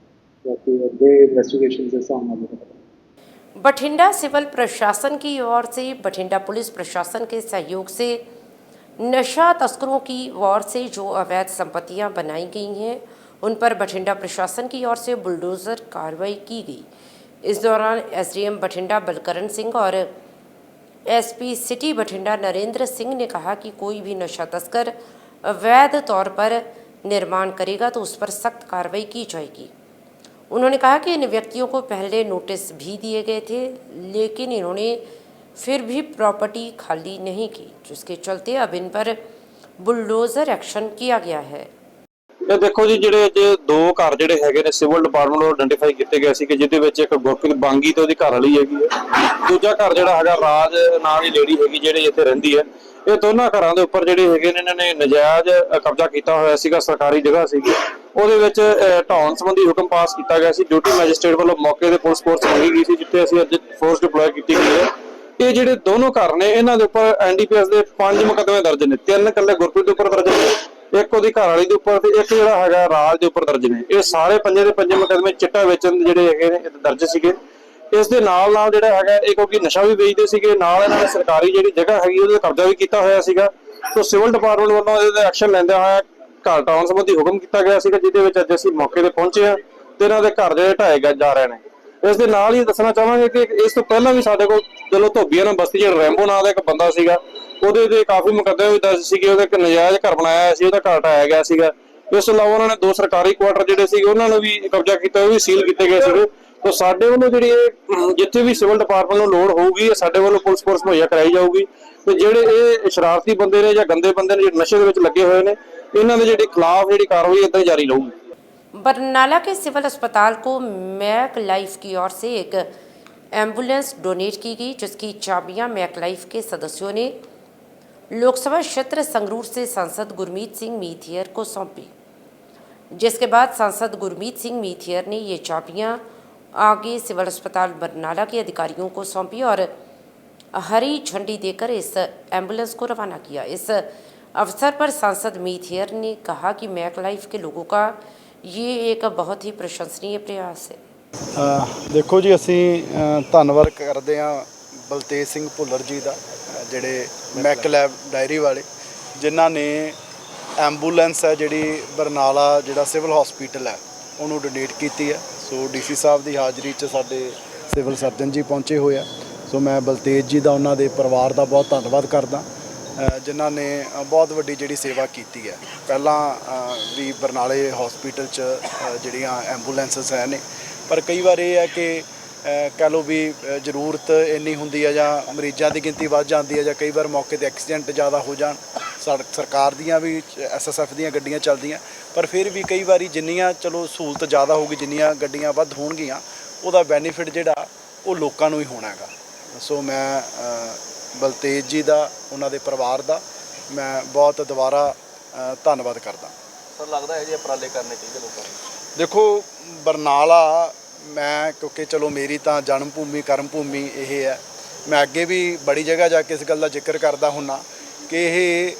[SPEAKER 9] बाकी अगे इन्वेस्टिगेशन से सामने पता।
[SPEAKER 1] बठिंडा सिविल प्रशासन की ओर से बठिंडा पुलिस प्रशासन के सहयोग से नशा तस्करों की ओर से जो अवैध संपत्तियां बनाई गई हैं, उन पर बठिंडा प्रशासन की ओर से बुलडोज़र कार्रवाई की गई। इस दौरान एसडीएम बठिंडा बलकरण सिंह और एसपी सिटी बठिंडा नरेंद्र सिंह ने कहा कि कोई भी नशा तस्कर अवैध तौर पर निर्माण करेगा तो उस पर सख्त कार्रवाई की जाएगी। उन्होंने कहा कि इन व्यक्तियों को पहले नोटिस भी दिए गए थे, लेकिन इन्होंने फिर भी प्रॉपर्टी खाली नहीं की, जिसके चलते अब इन पर बुलडोज़र एक्शन किया गया है।
[SPEAKER 10] ਇਹ ਦੇਖੋ ਜੀ, ਜਿਹੜੇ ਅੱਜ ਦੋ ਘਰ ਜਿਹੜੇ ਹੈਗੇ ਨੇ ਸਿਵਲ ਡਿਪਾਰਟਮੈਂਟ ਵੱਲੋਂ ਆਇਡੈਂਟੀਫਾਈ ਕੀਤੇ ਗਏ ਸੀ ਕਿ ਜਿਹਦੇ ਵਿੱਚ ਇੱਕ ਗੁਰਪ੍ਰੀਤ ਬਾਂਗੀ ਤੇ ਉਹਦੀ ਘਰ ਵਾਲੀ ਹੈਗੀ ਹੈ, ਦੂਜਾ ਘਰ ਜਿਹੜਾ ਹੈਗਾ ਰਾਜ ਨਾਂ ਦੀ ਲੇਡੀ ਹੈਗੀ ਜਿਹੜੀ ਇੱਥੇ ਰਹਿੰਦੀ ਹੈ। ਇਹ ਦੋਨਾਂ ਘਰਾਂ ਦੇ ਉੱਪਰ ਜਿਹੜੇ ਹੈਗੇ ਨੇ ਇਹਨਾਂ ਨੇ ਨਜਾਇਜ਼ ਕਬਜ਼ਾ ਕੀਤਾ ਹੋਇਆ ਸੀਗਾ, ਸਰਕਾਰੀ ਜਗ੍ਹਾ ਸੀਗੀ, ਉਹਦੇ ਵਿੱਚ ਢਾਉਣ ਸੰਬੰਧੀ ਹੁਕਮ ਪਾਸ ਕੀਤਾ ਗਿਆ ਸੀ। ਡਿਊਟੀ ਮੈਜਿਸਟ੍ਰੇਟ ਵੱਲੋਂ ਮੌਕੇ ਤੇ ਪੁਲਿਸ ਫੋਰਸ ਮੰਗੀ ਗਈ ਸੀ, ਜਿੱਥੇ ਅਸੀਂ ਅੱਜ ਫੋਰਸ ਡਿਪਲੋਏ ਕੀਤੀ ਗਈ ਹੈ। ਇਹ ਜਿਹੜੇ ਦੋਨੋਂ ਘਰ ਨੇ ਇਹਨਾਂ ਦੇ ਉੱਪਰ ਐਨਡੀਪੀਐਸ ਦੇ 5 ਮੁਕੱਦਮੇ ਦਰਜ ਨੇ, 3 ਇਕੱਲੇ ਗੁਰਪ੍ਰੀਤ ਦੇ ਉੱਪਰ ਦਰਜ ਨੇ, ਇੱਕ ਉਹਦੀ ਘਰ ਵਾਲੀ ਦੇ ਉੱਪਰ ਤੇ ਇੱਕ ਜਿਹੜਾ ਹੈਗਾ ਰਾਜ ਦੇ ਉੱਪਰ ਦਰਜ ਨੇ। ਇਹ ਸਾਰੇ ਪੰਜੇ ਦੇ ਪੰਜੇ ਮੁਕੱਦਮੇ ਚਿੱਟਾ ਵੇਚਣ ਦੇ ਜਿਹੜੇ ਹੈਗੇ ਨੇ ਦਰਜ ਸੀਗੇ। ਇਸ ਦੇ ਨਾਲ ਨਾਲ ਜਿਹੜਾ ਹੈਗਾ ਇਹ ਕਿਉਂਕਿ ਨਸ਼ਾ ਵੀ ਵੇਚਦੇ ਸੀਗੇ, ਨਾਲ ਇਹਨਾਂ ਨੇ ਸਰਕਾਰੀ ਜਿਹੜੀ ਜਗ੍ਹਾ ਹੈਗੀ ਉਹਦੇ ਕਬਜ਼ਾ ਵੀ ਕੀਤਾ ਹੋਇਆ ਸੀਗਾ। ਸੋ ਸਿਵਲ ਡਿਪਾਰਟਮੈਂਟ ਵੱਲੋਂ ਇਹਦੇ ਐਕਸ਼ਨ ਲੈਂਦਿਆਂ ਹੋਇਆ ਘਰ ਢਾਉਣ ਸੰਬੰਧੀ ਹੁਕਮ ਕੀਤਾ ਗਿਆ ਸੀਗਾ, ਜਿਹਦੇ ਵਿੱਚ ਅੱਜ ਅਸੀਂ ਮੌਕੇ ਤੇ ਪਹੁੰਚੇ ਹਾਂ ਤੇ ਇਹਨਾਂ ਦੇ ਘਰ ਜਿਹੜੇ ਢਾਏ ਜਾ ਰਹੇ ਨੇ। ਇਸ ਦੇ ਨਾਲ ਹੀ ਦੱਸਣਾ ਚਾਹਾਂਗੇ ਕਿ ਇਸ ਤੋਂ ਪਹਿਲਾਂ ਵੀ ਸਾਡੇ ਕੋਲ ਚਲੋ ਧੋਬੀਆਂ ਨਾਲ ਬਸਤੀ ਜਿਹੜਾ ਰੈਂਬੋ ਨਾਂ ਦਾ ਇੱਕ ਬੰਦਾ ਸੀਗਾ, ਉਹਦੇ ਤੇ ਕਾਫੀ ਮੁਕੱਦਮੇ ਵੀ ਦਰਜ ਸੀਗੇ। ਉਹਦੇ ਇੱਕ ਨਜਾਇਜ਼ ਘਰ ਬਣਾਇਆ ਸੀ, ਉਹਦਾ ਘਰ ਢਾਇਆ ਗਿਆ ਸੀਗਾ। ਇਸ ਤੋਂ ਇਲਾਵਾ ਉਹਨਾਂ ਨੇ 2 ਸਰਕਾਰੀ ਕੁਆਟਰ ਜਿਹੜੇ ਸੀਗੇ ਉਹਨਾਂ ਨੂੰ ਵੀ ਕਬਜ਼ਾ ਕੀਤਾ, ਉਹ ਵੀ ਸੀਲ ਕੀਤੇ ਗਏ ਸੀਗੇ। ਤਾਂ ਸਾਡੇ ਵੱਲੋਂ ਜਿਹੜੀ ਜਿੱਥੇ ਵੀ ਸਿਵਲ ਡਿਪਾਰਟਮੈਂਟ ਨੂੰ ਲੋੜ ਹੋਊਗੀ ਸਾਡੇ ਵੱਲੋਂ ਪੁਲਿਸ ਫੋਰਸ ਮੁਹੱਈਆ ਕਰਾਈ ਜਾਊਗੀ। ਤੇ ਜਿਹੜੇ ਇਹ ਸ਼ਰਾਰਤੀ ਬੰਦੇ ਨੇ ਜਾਂ ਗੰਦੇ ਬੰਦੇ ਨੇ ਜਿਹੜੇ ਨਸ਼ੇ ਦੇ ਵਿੱਚ ਲੱਗੇ ਹੋਏ ਨੇ, ਇਹਨਾਂ ਦੇ ਜਿਹੜੇ ਖਿਲਾਫ ਜਿਹੜੀ ਕਾਰਵਾਈ ਇੱਦਾਂ ਹੀ ਜਾਰੀ ਰਹੂਗੀ।
[SPEAKER 1] बरनाला के सिविल अस्पताल को मैक लाइफ की ओर से एक एम्बुलेंस डोनेट की गई, जिसकी चाबियां मैक लाइफ के सदस्यों ने लोकसभा क्षेत्र संगरूर से सांसद गुरमीत सिंह मीथियर को सौंपी, जिसके बाद सांसद गुरमीत सिंह मीथियर ने ये चाबियां आगे सिविल अस्पताल बरनाला के अधिकारियों को सौंपी और हरी झंडी देकर इस एम्बुलेंस को रवाना किया। इस अवसर पर सांसद मीथियर ने कहा कि मैक लाइफ के लोगों का ये एक बहुत ही प्रशंसनीय प्रयास है।
[SPEAKER 5] देखो जी, ਅਸੀਂ ਧੰਨਵਾਦ ਕਰਦੇ ਹਾਂ ਬਲਤੇਜ ਸਿੰਘ ਭੁੱਲਰ ਜੀ ਦਾ, ਜਿਹੜੇ ਮੈਕ ਲੈਬ ਡਾਇਰੀ ਵਾਲੇ, ਜਿਨ੍ਹਾਂ ਨੇ ਐਂਬੂਲੈਂਸ ਹੈ ਜਿਹੜੀ ਬਰਨਾਲਾ ਜਿਹੜਾ ਸਿਵਲ ਹਸਪੀਟਲ ਹੈ ਉਹਨੂੰ ਡੋਨੇਟ ਕੀਤੀ ਹੈ। ਸੋ ਡੀਸੀ ਸਾਹਿਬ ਦੀ ਹਾਜ਼ਰੀ 'ਚ ਸਾਡੇ ਸਿਵਲ ਸਰਜਨ ਜੀ ਪਹੁੰਚੇ ਹੋਏ ਆ। ਸੋ ਮੈਂ ਬਲਤੇਜ ਜੀ ਦਾ, ਉਹਨਾਂ ਦੇ ਪਰਿਵਾਰ ਦਾ ਬਹੁਤ ਧੰਨਵਾਦ ਕਰਦਾ, ਜਿਨ੍ਹਾਂ ਨੇ ਬਹੁਤ ਵੱਡੀ ਜਿਹੜੀ ਸੇਵਾ ਕੀਤੀ ਹੈ। ਪਹਿਲਾਂ ਵੀ ਬਰਨਾਲੇ ਹਸਪੀਟਲ 'ਚ ਜਿਹੜੀਆਂ ਐਂਬੂਲੈਂਸਸ ਹੈ ਨੇ, ਪਰ ਕਈ ਵਾਰ ਇਹ ਹੈ ਕਿ ਕਹਿ ਲਓ ਵੀ ਜ਼ਰੂਰਤ ਇੰਨੀ ਹੁੰਦੀ ਹੈ ਜਾਂ ਮਰੀਜ਼ਾਂ ਦੀ ਗਿਣਤੀ ਵੱਧ ਜਾਂਦੀ ਹੈ ਜਾਂ ਕਈ ਵਾਰ ਮੌਕੇ 'ਤੇ ਐਕਸੀਡੈਂਟ ਜ਼ਿਆਦਾ ਹੋ ਜਾਣ। ਸਰਕਾਰ ਦੀਆਂ ਵੀ SSF ਦੀਆਂ ਗੱਡੀਆਂ ਚੱਲਦੀਆਂ, ਪਰ ਫਿਰ ਵੀ ਕਈ ਵਾਰੀ ਜਿੰਨੀਆਂ ਚਲੋ ਸਹੂਲਤ ਜ਼ਿਆਦਾ ਹੋਊਗੀ, ਜਿੰਨੀਆਂ ਗੱਡੀਆਂ ਵੱਧ ਹੋਣਗੀਆਂ, ਉਹਦਾ ਬੈਨੀਫਿਟ ਜਿਹੜਾ ਉਹ ਲੋਕਾਂ ਨੂੰ ਹੀ ਹੋਣਾ ਹੈਗਾ। ਸੋ ਮੈਂ ਬਲਤੇਜ ਜੀ ਦਾ, ਉਹਨਾਂ ਦੇ ਪਰਿਵਾਰ ਦਾ ਮੈਂ ਬਹੁਤ ਦੁਬਾਰਾ ਧੰਨਵਾਦ ਕਰਦਾ।
[SPEAKER 10] ਸਰ, ਲੱਗਦਾ ਹੈ ਜੀ ਉਪਰਾਲੇ ਕਰਨੇ ਚਾਹੀਦੇ ਲੋਕਾਂ ਨੂੰ।
[SPEAKER 5] ਦੇਖੋ ਬਰਨਾਲਾ, ਮੈਂ ਕਿਉਂਕਿ ਚਲੋ ਮੇਰੀ ਤਾਂ ਜਨਮ ਭੂਮੀ ਕਰਮ ਭੂਮੀ ਇਹ ਹੈ, ਮੈਂ ਅੱਗੇ ਵੀ ਬੜੀ ਜਗ੍ਹਾ ਜਾ ਕੇ ਇਸ ਗੱਲ ਦਾ ਜ਼ਿਕਰ ਕਰਦਾ ਹੁੰਨਾ ਕਿ ਇਹ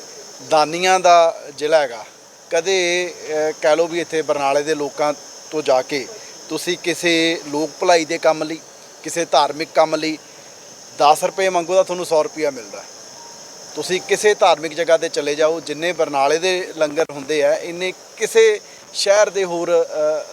[SPEAKER 5] ਦਾਨੀਆਂ ਦਾ ਜ਼ਿਲ੍ਹਾ ਹੈਗਾ। ਕਦੇ ਕਹਿ ਲਓ ਵੀ ਇੱਥੇ ਬਰਨਾਲੇ ਦੇ ਲੋਕਾਂ ਤੋਂ ਜਾ ਕੇ ਤੁਸੀਂ ਕਿਸੇ ਲੋਕ ਭਲਾਈ ਦੇ ਕੰਮ ਲਈ, ਕਿਸੇ ਧਾਰਮਿਕ ਕੰਮ ਲਈ 10 ਰੁਪਏ ਮੰਗੋ ਤਾਂ ਤੁਹਾਨੂੰ 100 ਰੁਪਇਆ ਮਿਲਦਾ। ਤੁਸੀਂ ਕਿਸੇ ਧਾਰਮਿਕ ਜਗ੍ਹਾ ਤੇ ਚਲੇ ਜਾਓ, ਜਿੰਨੇ ਬਰਨਾਲੇ ਦੇ ਲੰਗਰ ਹੁੰਦੇ ਆ ਇੰਨੇ ਕਿਸੇ ਸ਼ਹਿਰ ਦੇ ਹੋਰ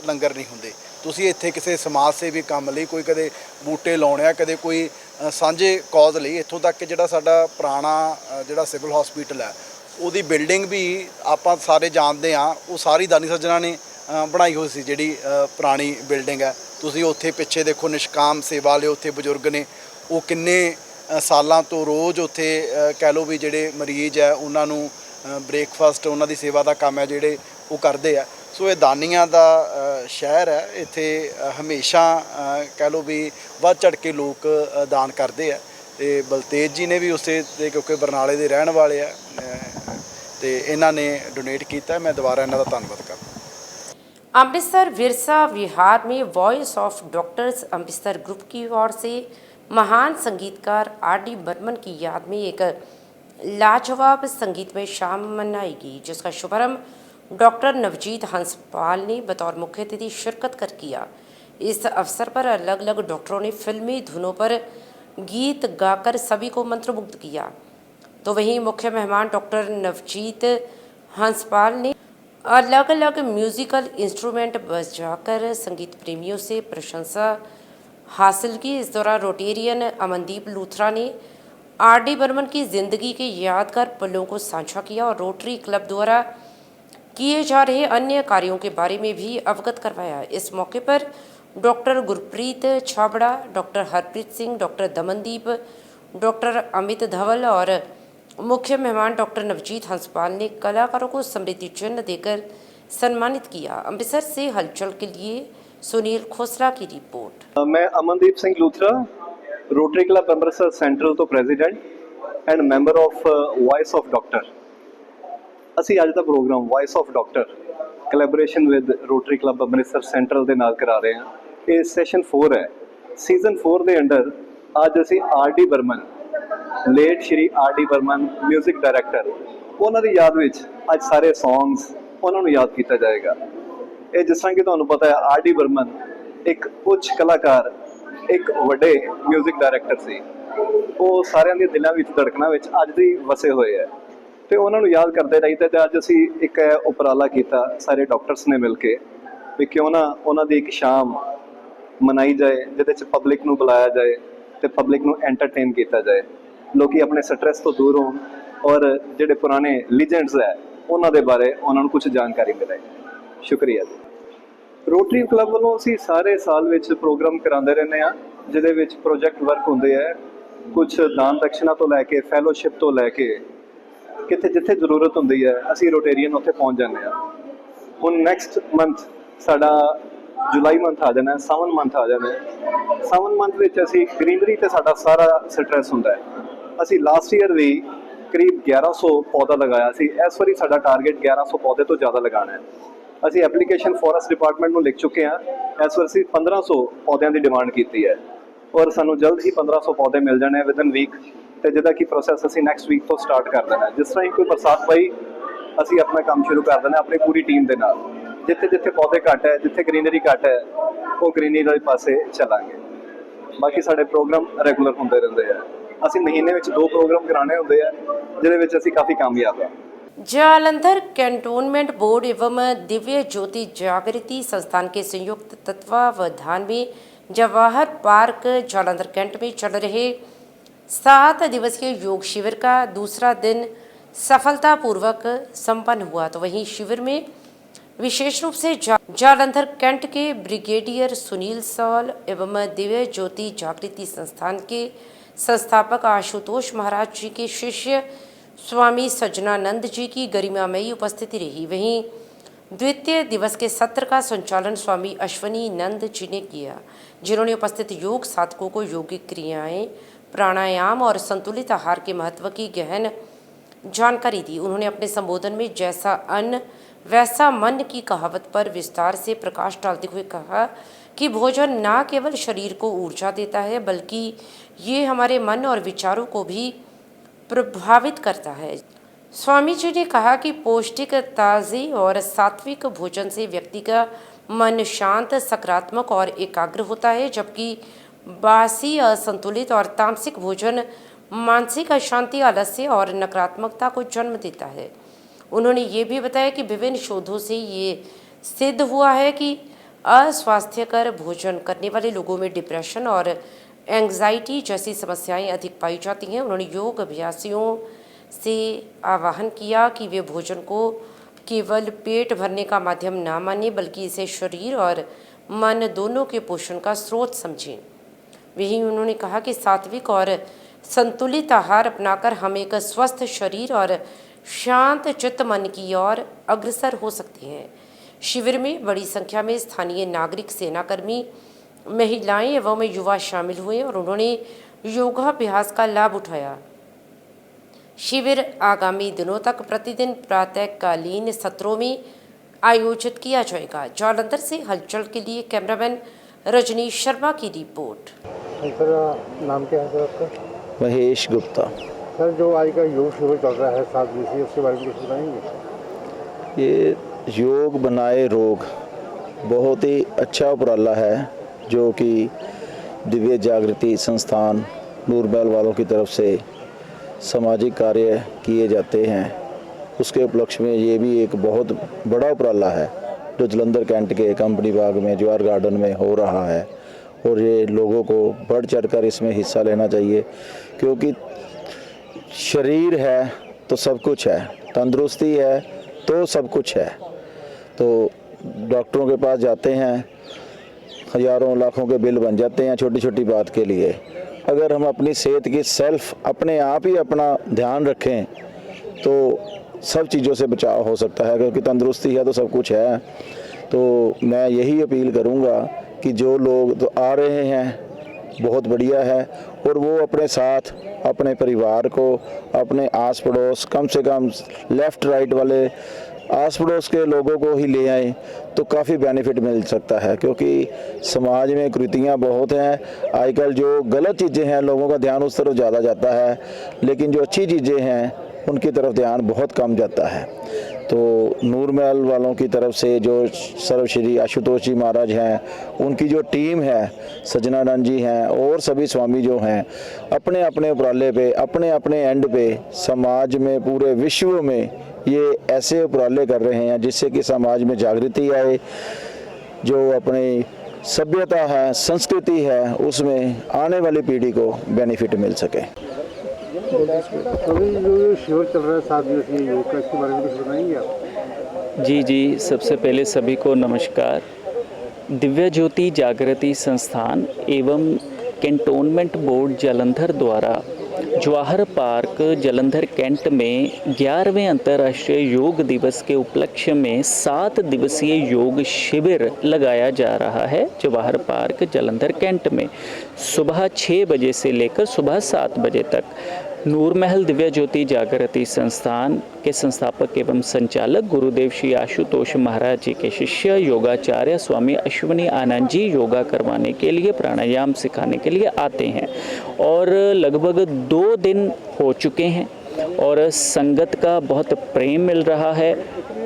[SPEAKER 5] ਲੰਗਰ ਨਹੀਂ ਹੁੰਦੇ। ਤੁਸੀਂ ਇੱਥੇ ਕਿਸੇ ਸਮਾਜ ਸੇਵੀ ਕੰਮ ਲਈ, ਕੋਈ ਕਦੇ ਬੂਟੇ ਲਾਉਣੇ ਆ, ਕਦੇ ਕੋਈ ਸਾਂਝੇ ਕੌਜ਼ ਲਈ, ਇੱਥੋਂ ਤੱਕ ਕਿ ਜਿਹੜਾ ਸਾਡਾ ਪੁਰਾਣਾ ਜਿਹੜਾ ਸਿਵਲ ਹਸਪੀਟਲ ਹੈ ਉਹਦੀ ਬਿਲਡਿੰਗ ਵੀ ਆਪਾਂ ਸਾਰੇ ਜਾਣਦੇ ਹਾਂ, ਉਹ ਸਾਰੀ ਦਾਨੀ ਸੱਜਣਾ ਨੇ ਬਣਾਈ ਹੋਈ ਸੀ। ਜਿਹੜੀ ਪੁਰਾਣੀ ਬਿਲਡਿੰਗ ਹੈ, ਤੁਸੀਂ ਉੱਥੇ ਪਿੱਛੇ ਦੇਖੋ, ਨਿਸ਼ਕਾਮ ਸੇਵਾ ਵਾਲੇ ਉੱਥੇ ਬਜ਼ੁਰਗ ਨੇ, ਉਹ ਕਿੰਨੇ ਸਾਲਾਂ ਤੋਂ ਰੋਜ਼ ਉੱਥੇ ਕਹਿ ਲਓ ਵੀ ਜਿਹੜੇ ਮਰੀਜ਼ ਹੈ ਉਹਨਾਂ ਨੂੰ ਬ੍ਰੇਕਫਾਸਟ, ਉਹਨਾਂ ਦੀ ਸੇਵਾ ਦਾ ਕੰਮ ਹੈ ਜਿਹੜੇ ਉਹ ਕਰਦੇ ਆ। ਸੋ ਇਹ ਦਾਨੀਆਂ ਦਾ ਸ਼ਹਿਰ ਹੈ, ਇੱਥੇ ਹਮੇਸ਼ਾ ਕਹਿ ਲਓ ਵੀ ਵੱਧ ਚੜ੍ਹ ਕੇ ਲੋਕ ਦਾਨ ਕਰਦੇ ਆ। ਤੇ ਬਲਤੇਜ ਜੀ ਨੇ ਵੀ ਉਸੇ ਦੇ, ਕਿਉਂਕਿ ਬਰਨਾਲੇ ਦੇ ਰਹਿਣ ਵਾਲੇ ਆ ਤੇ ਇਹਨਾਂ ਨੇ ਡੋਨੇਟ ਕੀਤਾ। मैं दोबारा ਇਹਨਾਂ ਦਾ ਧੰਨਵਾਦ ਕਰਦਾ।
[SPEAKER 1] अमृतसर विरसा विहार में voice of doctors Amritsar group की ओर से महान संगीतकार R.D. बर्मन की याद में एक लाजवाब संगीतमय शाम मनाई गई, जिसका शुभारंभ डॉक्टर नवजीत हंसपाल ने बतौर मुख्य अतिथि शिरकत कर किया। इस अवसर पर अलग अलग डॉक्टरों ने फिल्मी धुनों पर गीत गाकर सभी को मंत्रमुग्ध किया। तो वहीं मुख्य मेहमान डॉक्टर नवजीत हंसपाल ने अलग अलग म्यूजिकल इंस्ट्रूमेंट बजाकर संगीत प्रेमियों से प्रशंसा हासिल की। इस दौरान रोटेरियन अमनदीप लूथरा ने R.D. बर्मन की ज़िंदगी के यादगार पलों को साझा किया और रोटरी क्लब द्वारा किए जा रहे अन्य कार्यों के बारे में भी अवगत करवाया। इस मौके पर doctor Gurpreet Chhabra, doctor Harpreet Singh, doctor Damandeep, doctor Amit Dhawal और मुख्य मेहमान डॉक्टर नवजीत हंसपाल ने कलाकारों को स्मृति चिन्ह देकर सम्मानित किया। अमृतसर से हलचल के लिए सुनील खोसला की रिपोर्ट।
[SPEAKER 11] मैं Amandeep Singh Luthra, Rotary Club Amritsar central तो president and member of Voice of Doctor. ਅਸੀਂ ਅੱਜ ਦਾ programme Voice of Doctor collaboration with Rotary Club Amritsar central ਦੇ ਨਾਲ ਕਰਾ ਰਹੇ ਹਾਂ। ਇਹ ਸੈਸ਼ਨ 4 ਹੈ। ਸੀਜ਼ਨ 4 ਦੇ ਅੰਡਰ ਅੱਜ ਅਸੀਂ R.D. ਬਰਮਨ, ਲੇਟ ਸ਼੍ਰੀ R.D. ਬਰਮਨ ਮਿਊਜ਼ਿਕ ਡਾਇਰੈਕਟਰ, ਉਹਨਾਂ ਦੀ ਯਾਦ ਵਿੱਚ ਅੱਜ ਸਾਰੇ ਸੌਂਗਸ ਉਹਨਾਂ ਨੂੰ ਯਾਦ ਕੀਤਾ ਜਾਏਗਾ। ਇਹ ਜਿਸ ਤਰ੍ਹਾਂ ਕਿ ਤੁਹਾਨੂੰ ਪਤਾ ਹੈ, R.D. ਬਰਮਨ ਇੱਕ ਉੱਚ ਕਲਾਕਾਰ, ਇੱਕ ਵੱਡੇ ਮਿਊਜ਼ਿਕ ਡਾਇਰੈਕਟਰ ਸੀ। ਉਹ ਸਾਰਿਆਂ ਦੇ ਦਿਲਾਂ ਵਿੱਚ, ਧੜਕਣਾਂ ਵਿੱਚ ਅੱਜ ਵੀ ਵਸੇ ਹੋਏ ਹੈ ਤੇ ਉਹਨਾਂ ਨੂੰ ਯਾਦ ਕਰਦੇ ਰਹੀਦਾ। ਤੇ ਅੱਜ ਅਸੀਂ ਇੱਕ ਉਪਰਾਲਾ ਕੀਤਾ ਸਾਰੇ ਡਾਕਟਰਸ ਨੇ ਮਿਲ ਕੇ ਵੀ ਕਿਉਂ ਨਾ ਉਹਨਾਂ ਦੀ ਇੱਕ ਸ਼ਾਮ ਮਨਾਈ ਜਾਏ, ਜਿਹਦੇ 'ਚ ਪਬਲਿਕ ਨੂੰ ਬੁਲਾਇਆ ਜਾਏ ਤੇ ਪਬਲਿਕ ਨੂੰ ਐਂਟਰਟੇਨ ਕੀਤਾ ਜਾਏ, ਲੋਕੀ ਆਪਣੇ ਸਟ੍ਰੈਸ ਤੋਂ ਦੂਰ ਹੋਣ ਔਰ ਜਿਹੜੇ ਪੁਰਾਣੇ ਲੀਜੈਂਡਸ ਹੈ ਉਹਨਾਂ ਦੇ ਬਾਰੇ ਉਹਨਾਂ ਨੂੰ ਕੁਝ ਜਾਣਕਾਰੀ ਮਿਲੇ। ਸ਼ੁਕਰੀਆ ਜੀ। ਰੋਟਰੀ ਕਲੱਬ ਵੱਲੋਂ ਅਸੀਂ ਸਾਰੇ ਸਾਲ ਵਿੱਚ ਪ੍ਰੋਗਰਾਮ ਕਰਾਉਂਦੇ ਰਹਿੰਦੇ ਹਾਂ, ਜਿਹਦੇ ਵਿੱਚ ਪ੍ਰੋਜੈਕਟ ਵਰਕ ਹੁੰਦੇ ਹੈ। ਕੁਝ ਦਾਨ ਦਕਸ਼ਨਾ ਤੋਂ ਲੈ ਕੇ, ਫੈਲੋਸ਼ਿਪ ਤੋਂ ਲੈ ਕੇ, ਕਿਤੇ ਜਿੱਥੇ ਜ਼ਰੂਰਤ ਹੁੰਦੀ ਹੈ ਅਸੀਂ ਰੋਟੇਰੀਅਨ ਉੱਥੇ ਪਹੁੰਚ ਜਾਂਦੇ ਹਾਂ। ਹੁਣ ਨੈਕਸਟ ਮੰਥ ਸਾਡਾ ਜੁਲਾਈ ਮੰਥ ਆ ਜਾਣਾ, ਸਾਵਨ ਮੰਥ ਆ ਜਾਣਾ। ਸਾਵਨ ਮੰਥ ਵਿੱਚ ਅਸੀਂ ਗ੍ਰੀਨਰੀ ਤੇ ਸਾਡਾ ਸਾਰਾ ਸਟ੍ਰੈਸ ਹੁੰਦਾ ਹੈ। ਅਸੀਂ ਲਾਸਟ ਈਅਰ ਵੀ ਕਰੀਬ 1100 ਪੌਦਾ ਲਗਾਇਆ ਸੀ। ਇਸ ਵਾਰੀ ਸਾਡਾ ਟਾਰਗੇਟ 1100 ਪੌਦੇ ਤੋਂ ਜ਼ਿਆਦਾ ਲਗਾਉਣਾ ਹੈ। ਅਸੀਂ ਐਪਲੀਕੇਸ਼ਨ ਫੋਰੈਸਟ ਡਿਪਾਰਟਮੈਂਟ ਨੂੰ ਲਿਖ ਚੁੱਕੇ ਹਾਂ। ਇਸ ਵਾਰ ਅਸੀਂ 1500 ਪੌਦਿਆਂ ਦੀ ਡਿਮਾਂਡ ਕੀਤੀ ਹੈ ਔਰ ਸਾਨੂੰ ਜਲਦ ਹੀ 1500 ਪੌਦੇ ਮਿਲ ਜਾਣੇ ਵਿਦਨ ਵੀਕ, ਤੇ ਜਿਹਦਾ ਕਿ ਪ੍ਰੋਸੈਸ ਅਸੀਂ ਨੈਕਸਟ ਵੀਕ ਤੋਂ ਸਟਾਰਟ ਕਰ ਦੇਣਾ। ਜਿਸ ਤਰ੍ਹਾਂ ਹੀ ਕੋਈ ਬਰਸਾਤ ਪਈ ਅਸੀਂ ਆਪਣਾ ਕੰਮ ਸ਼ੁਰੂ ਕਰ ਦੇਣਾ ਆਪਣੀ ਪੂਰੀ ਟੀਮ ਦੇ ਨਾਲ। ਜਿੱਥੇ ਜਿੱਥੇ ਪੌਦੇ ਘੱਟ ਹੈ, ਜਿੱਥੇ ਗ੍ਰੀਨਰੀ ਘੱਟ ਹੈ, ਉਹ ਗ੍ਰੀਨਰੀ ਵਾਲੇ ਪਾਸੇ ਚੱਲਾਂਗੇ। ਬਾਕੀ ਸਾਡੇ ਪ੍ਰੋਗਰਾਮ ਰੈਗੂਲਰ ਹੁੰਦੇ ਰਹਿੰਦੇ ਆ। ਅਸੀਂ ਮਹੀਨੇ ਵਿੱਚ 2 ਪ੍ਰੋਗਰਾਮ ਕਰਾਣੇ ਹੁੰਦੇ ਆ, ਜਿਹਦੇ ਵਿੱਚ ਅਸੀਂ ਕਾਫੀ ਕਾਮਯਾਬ ਹਾਂ।
[SPEAKER 1] जालंधर कैंटोनमेंट बोर्ड एवं दिव्य ज्योति जागृति संस्थान के संयुक्त तत्वावधान में जवाहर पार्क जालंधर कैंट में चल रहे 7 दिवसीय योग शिविर का दूसरा दिन सफलतापूर्वक संपन्न हुआ। तो वहीं शिविर में विशेष रूप से जालंधर कैंट के ब्रिगेडियर सुनील सौल एवं दिव्य ज्योति जागृति संस्थान के संस्थापक आशुतोष महाराज जी के शिष्य स्वामी सज्जनानंद जी की गरिमामयी उपस्थिति रही। वहीं द्वितीय दिवस के सत्र का संचालन स्वामी अश्वनी नंद जी ने किया, जिन्होंने उपस्थित योग साधकों को योगिक क्रियाएं, प्राणायाम और संतुलित आहार के महत्व की गहन जानकारी दी। उन्होंने अपने संबोधन में जैसा अन्न वैसा मन की कहावत पर विस्तार से प्रकाश डालते हुए कहा कि भोजन न केवल शरीर को ऊर्जा देता है, बल्कि ये हमारे मन और विचारों को भी प्रभावित करता है। स्वामी जी ने कहा कि पौष्टिक, ताज़ी और सात्विक भोजन से व्यक्ति का मन शांत, सकारात्मक और एकाग्र होता है, जबकि बासी, असंतुलित और तामसिक भोजन मानसिक अशांति, आलस्य और नकारात्मकता को जन्म देता है। उन्होंने ये भी बताया कि विभिन्न शोधों से ये सिद्ध हुआ है कि अस्वास्थ्यकर भोजन करने वाले लोगों में डिप्रेशन और एंग्जाइटी जैसी समस्याएं अधिक पाई जाती हैं। उन्होंने योग अभ्यासियों से आह्वान किया कि वे भोजन को केवल पेट भरने का माध्यम ना मानें, बल्कि इसे शरीर और मन दोनों के पोषण का स्रोत समझें। वहीं उन्होंने कहा कि सात्विक और संतुलित आहार अपनाकर हम एक स्वस्थ शरीर और शांत चित्त मन की ओर अग्रसर हो सकते हैं। शिविर में बड़ी संख्या में स्थानीय नागरिक, सेनाकर्मी, महिलाएं एवं युवा शामिल हुए और उन्होंने योगाभ्यास का लाभ उठाया। शिविर आगामी दिनों तक प्रतिदिन प्रातःकालीन सत्रों में आयोजित किया जाएगा। जालंधर से हलचल के लिए कैमरामैन रजनीश शर्मा की रिपोर्ट।
[SPEAKER 5] सर, नाम क्या है सर आपका?
[SPEAKER 12] महेश गुप्ता।
[SPEAKER 5] सर, जो आज का योग शिविर चल रहा है 7 दिवसीय, उसके बारे में कुछ बताएंगे?
[SPEAKER 12] ये योग बनाए रोग बहुत ही अच्छा उपराला है जो कि दिव्य जागृति संस्थान नूरमहल वालों की तरफ से सामाजिक कार्य किए जाते हैं। उसके उपलक्ष्य में ये भी एक बहुत बड़ा उपराला है जो जलंधर कैंट के कंपनी बाग में जवाहर गार्डन में हो रहा है और ये लोगों को बढ़ चढ़कर इसमें हिस्सा लेना चाहिए, क्योंकि शरीर है तो सब कुछ है, तंदुरुस्ती है तो सब कुछ है। तो डॉक्टरों के पास जाते हैं, हज़ारों लाखों के बिल बन जाते हैं छोटी छोटी बात के लिए। अगर हम अपनी सेहत की सेल्फ अपने आप ही अपना ध्यान रखें तो सब चीज़ों से बचाव हो सकता है, क्योंकि तंदुरुस्ती है तो सब कुछ है। तो मैं यही अपील करूँगा कि जो लोग तो आ रहे हैं बहुत बढ़िया है, और वो अपने साथ अपने परिवार को, अपने आस पड़ोस, कम से कम लेफ़्ट राइट वाले आस पड़ोस के लोगों को ही ले आए तो काफ़ी बेनिफिट मिल सकता है। क्योंकि समाज में कुरीतियाँ बहुत हैं आजकल, जो गलत चीज़ें हैं लोगों का ध्यान उस तरफ ज़्यादा जाता है, लेकिन जो अच्छी चीज़ें हैं उनकी तरफ ध्यान बहुत कम जाता है। तो नूरमहल वालों की तरफ से जो सर्वश्री आशुतोष जी महाराज हैं, उनकी जो टीम है, सजनानंद जी हैं और सभी स्वामी जो हैं, अपने अपने उपराले पे, अपने अपने एंड पे समाज में, पूरे विश्व में ये ऐसे उपराले कर रहे हैं जिससे कि समाज में जागृति आए, जो अपनी सभ्यता है, संस्कृति है, उसमें आने वाली पीढ़ी को बेनिफिट मिल सके।
[SPEAKER 5] अभी जो शिविर चल रहा है 7 दिवसीय योग का, इसके बारे में कुछ बताएंगे आप?
[SPEAKER 13] जी, सबसे पहले सभी को नमस्कार। दिव्य ज्योति जागृति संस्थान एवं कैंटोनमेंट बोर्ड जालंधर द्वारा जवाहर पार्क जालंधर कैंट में 11वें अंतर्राष्ट्रीय योग दिवस के उपलक्ष्य में 7 दिवसीय योग शिविर लगाया जा रहा है जवाहर पार्क जालंधर कैंट में। सुबह 6 बजे से लेकर सुबह 7 बजे तक नूरमहल दिव्य ज्योति जागृति संस्थान के संस्थापक एवं संचालक गुरुदेव श्री आशुतोष महाराज जी के शिष्य योगाचार्य स्वामी अश्विनी आनंद जी योगा करवाने के लिए, प्राणायाम सिखाने के लिए आते हैं और लगभग 2 दिन हो चुके हैं और संगत का बहुत प्रेम मिल रहा है।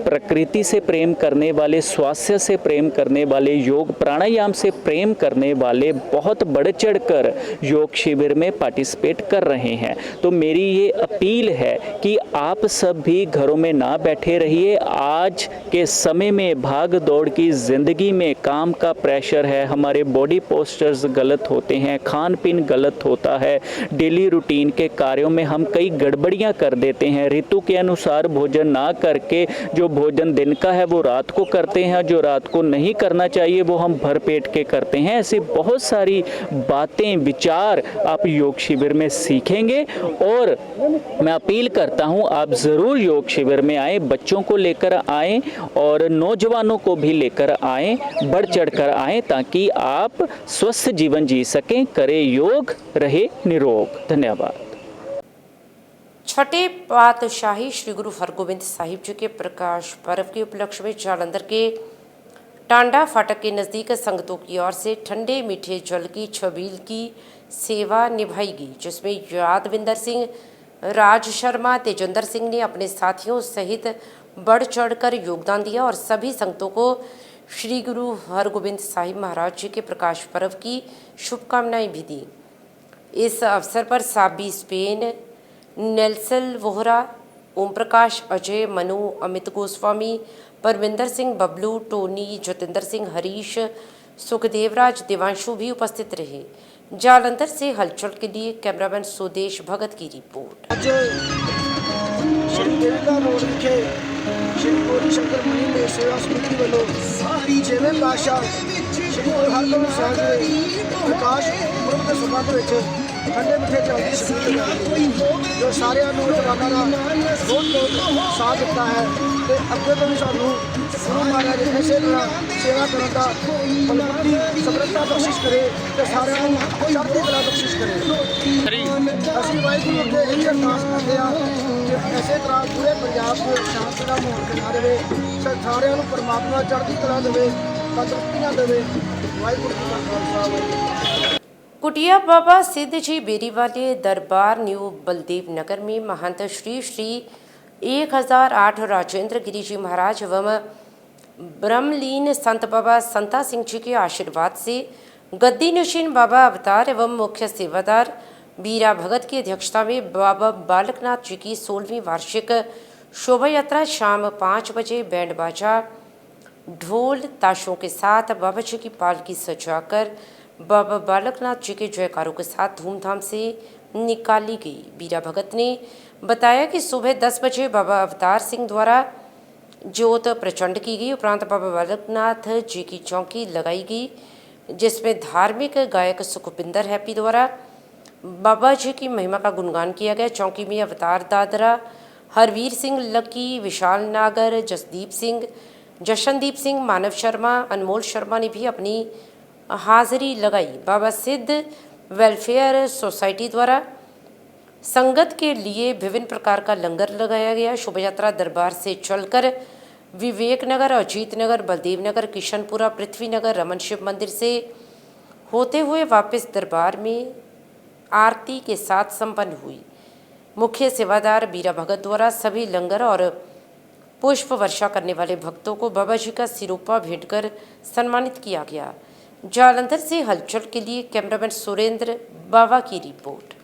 [SPEAKER 13] प्रकृति से प्रेम करने वाले, स्वास्थ्य से प्रेम करने वाले, योग प्राणायाम से प्रेम करने वाले बहुत बढ़ चढ़कर योग शिविर में पार्टिसिपेट कर रहे हैं। तो मेरी ये अपील है कि आप सब भी घरों में ना बैठे रहिए। आज के समय में भाग दौड़ की ज़िंदगी में काम का प्रेशर है, हमारे बॉडी पोस्चर्स गलत होते हैं, खान पीन गलत होता है, डेली रूटीन के कार्यों में हम कई गड़बड़ियाँ कर देते हैं, ऋतु के अनुसार भोजन ना करके जो भोजन दिन का है वो रात को करते हैं, जो रात को नहीं करना चाहिए वो हम भर पेट के करते हैं। ऐसी बहुत सारी बातें, विचार आप योग शिविर में सीखेंगे और मैं अपील करता हूं आप ज़रूर योग शिविर में आएँ, बच्चों को लेकर आएँ और नौजवानों को भी लेकर आएँ, बढ़ चढ़ कर आएँ ताकि आप स्वस्थ जीवन जी सकें। करें योग, रहे निरोग। धन्यवाद।
[SPEAKER 1] छठे पातशाही श्री गुरु हरगोबिंद साहिब जी के प्रकाश पर्व के उपलक्ष्य में जालंधर के टांडा फाटक के नज़दीक संगतों की ओर से ठंडे मीठे जल की छबील की सेवा निभाएगी, जिसमें यादविंदर सिंह, राज शर्मा, तेजेंद्र सिंह ने अपने साथियों सहित बढ़ चढ़कर योगदान दिया और सभी संगतों को श्री गुरु हरगोबिंद साहिब महाराज जी के प्रकाश पर्व की शुभकामनाएं भी दी। इस अवसर पर Sabi Spain, Nelson Vohra, Om Prakash, Ajay, Manu, Amit Goswami, Parvinder Singh, Bablu, Tony, Jatinder Singh, Harish, Sukhdevraj, Devanshu भी उपस्थित रहे। जालंधर से हलचल के लिए कैमरामैन सुदेश भगत की रिपोर्ट।
[SPEAKER 14] आज श्री देविका रोड विखे श्री गौरी शंकर मंदिर सेवा समिति वालों छेवें पातशाह श्री गुरु हरगोबिंद साहिब जी प्रकाश पुरब के संबंध में ठंडे मिठे चावल की छबील लगाई जो सारे नौजवानों का बहुत साथ दिता है। तो अगे तो भी सानू गुरु महाराज इसे तरह सेवा करने का बलबुद्धि समृद्धता बख्शिश करे तो सारे चढ़ती कला बख्शिश करे। असं वाहगुरू अगे यही अरदास करते हैं कि इसे तरह पूरे पंजाब को शांति का माहौल बना रहे, सारे परमात्मा चढ़ती कला देवे, तंदुरुस्तियां देवे। वाहगुरू जी का खालसा वाहगुरू।
[SPEAKER 1] कुटिया बाबा सिद्ध जी बेरी वाले दरबार न्यू बलदेव नगर में महंत श्री श्री 1008 राजेंद्र गिरी जी महाराज एवं ब्रह्मलीन संत बाबा संता सिंह जी के आशीर्वाद से गद्दी नशीन बाबा अवतार एवं मुख्य सेवादार बीरा भगत की अध्यक्षता में बाबा बालकनाथ जी की 16वीं वार्षिक शोभा यात्रा शाम 5 बजे बैंड बाजा, ढोल ताशों के साथ बाबा जी की पालकी सजाकर बाबा बालकनाथ जी के जयकारों के साथ धूमधाम से निकाली गई। बीरा भगत ने बताया कि सुबह 10 बजे बाबा अवतार सिंह द्वारा ज्योत प्रचंड की गई, उपरांत बाबा बालकनाथ जी की चौकी लगाई गई, जिसमें धार्मिक गायक सुखविंदर हैप्पी द्वारा बाबा जी की महिमा का गुणगान किया गया। चौकी में अवतार दादरा, हरवीर सिंह लक्की, विशाल नागर, जसदीप सिंह, जशनदीप सिंह, मानव शर्मा, अनमोल शर्मा ने भी अपनी हाजिरी लगाई। बाबा सिद्ध वेलफेयर सोसाइटी द्वारा संगत के लिए विभिन्न प्रकार का लंगर लगाया गया। शोभा यात्रा दरबार से चलकर विवेक नगर, अजीत नगर, बलदेव नगर, किशनपुरा, पृथ्वी नगर, रमन शिव मंदिर से होते हुए वापस दरबार में आरती के साथ संपन्न हुई। मुख्य सेवादार बीरा भगत द्वारा सभी लंगर और पुष्प वर्षा करने वाले भक्तों को बाबा जी का सिरोपा भेंट कर सम्मानित किया गया। जालंधर से हलचल के लिए कैमरामैन सुरेंद्र बावा की रिपोर्ट।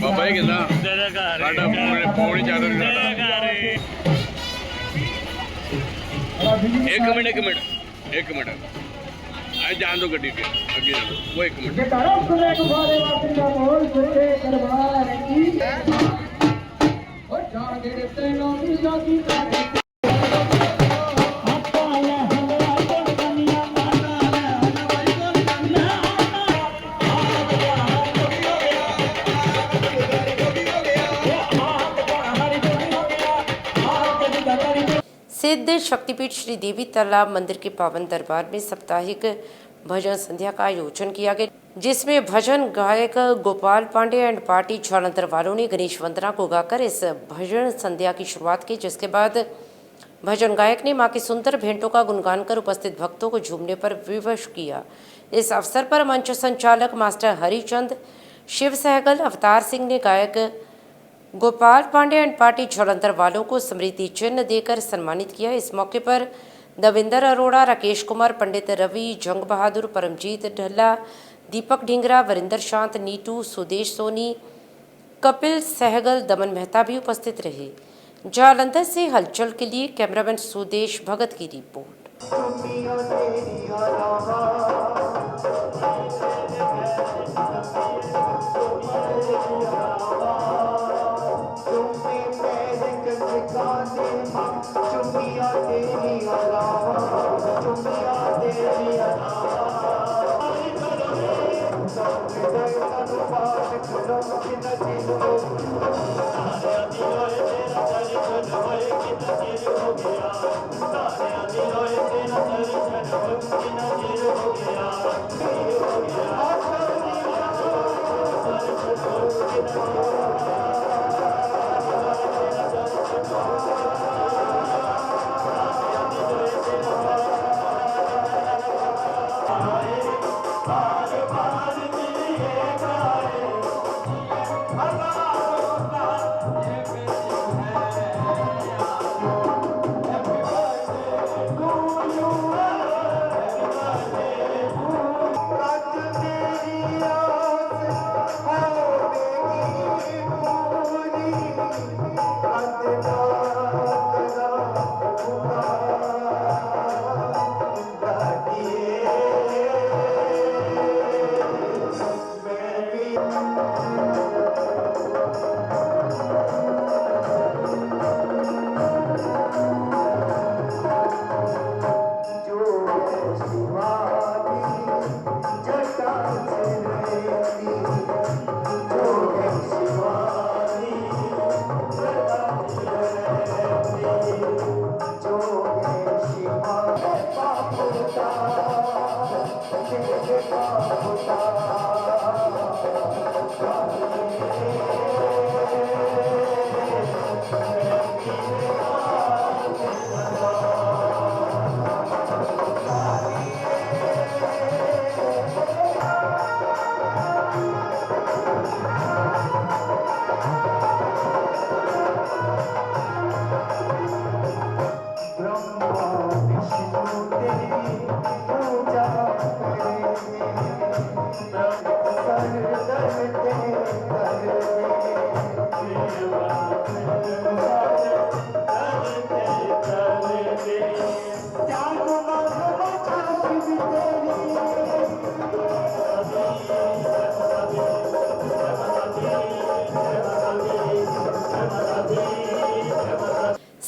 [SPEAKER 15] ਬਾਬਾ ਜੀ ਕਿੱਦਾਂ ਸਾਡਾ ਫੋਨ ਹੀ ਚੱਲ ਰਿਹਾ ਇੱਕ ਮਿੰਟ ਆ ਜਾਣ ਦੋ ਗੱਡੀ ਤੇ ਅੱਗੇ ਜਾਣ ਦਿਓ। ਉਹ ਇੱਕ ਮਿੰਟ
[SPEAKER 1] सिद्ध शक्तिपीठ श्री देवी तालाब मंदिर के पावन दरबार में साप्ताहिक भजन संध्या का आयोजन किया गया, जिसमें भजन गायक गोपाल पांडे एंड पार्टी जालंधर वालों ने गणेश वंदना को गाकर इस भजन संध्या की शुरुआत की, जिसके बाद भजन गायक ने मां की सुंदर भेंटों का गुणगान कर उपस्थित भक्तों को झूमने पर विवश किया। इस अवसर पर मंच संचालक मास्टर हरिचंद शिव सहगल अवतार सिंह ने गायक गोपाल पांडे एंड पार्टी जालंधर वालों को स्मृति चिन्ह देकर सम्मानित किया। इस मौके पर दविंदर अरोड़ा, राकेश कुमार, पंडित रवि, जंग बहादुर, परमजीत ढल्ला, दीपक ढिंगरा, वरिंदर शांत, नीटू, सुदेश सोनी, कपिल सहगल, दमन मेहता भी उपस्थित रहे। जालंधर से हलचल के लिए कैमरामैन सुदेश भगत की रिपोर्ट।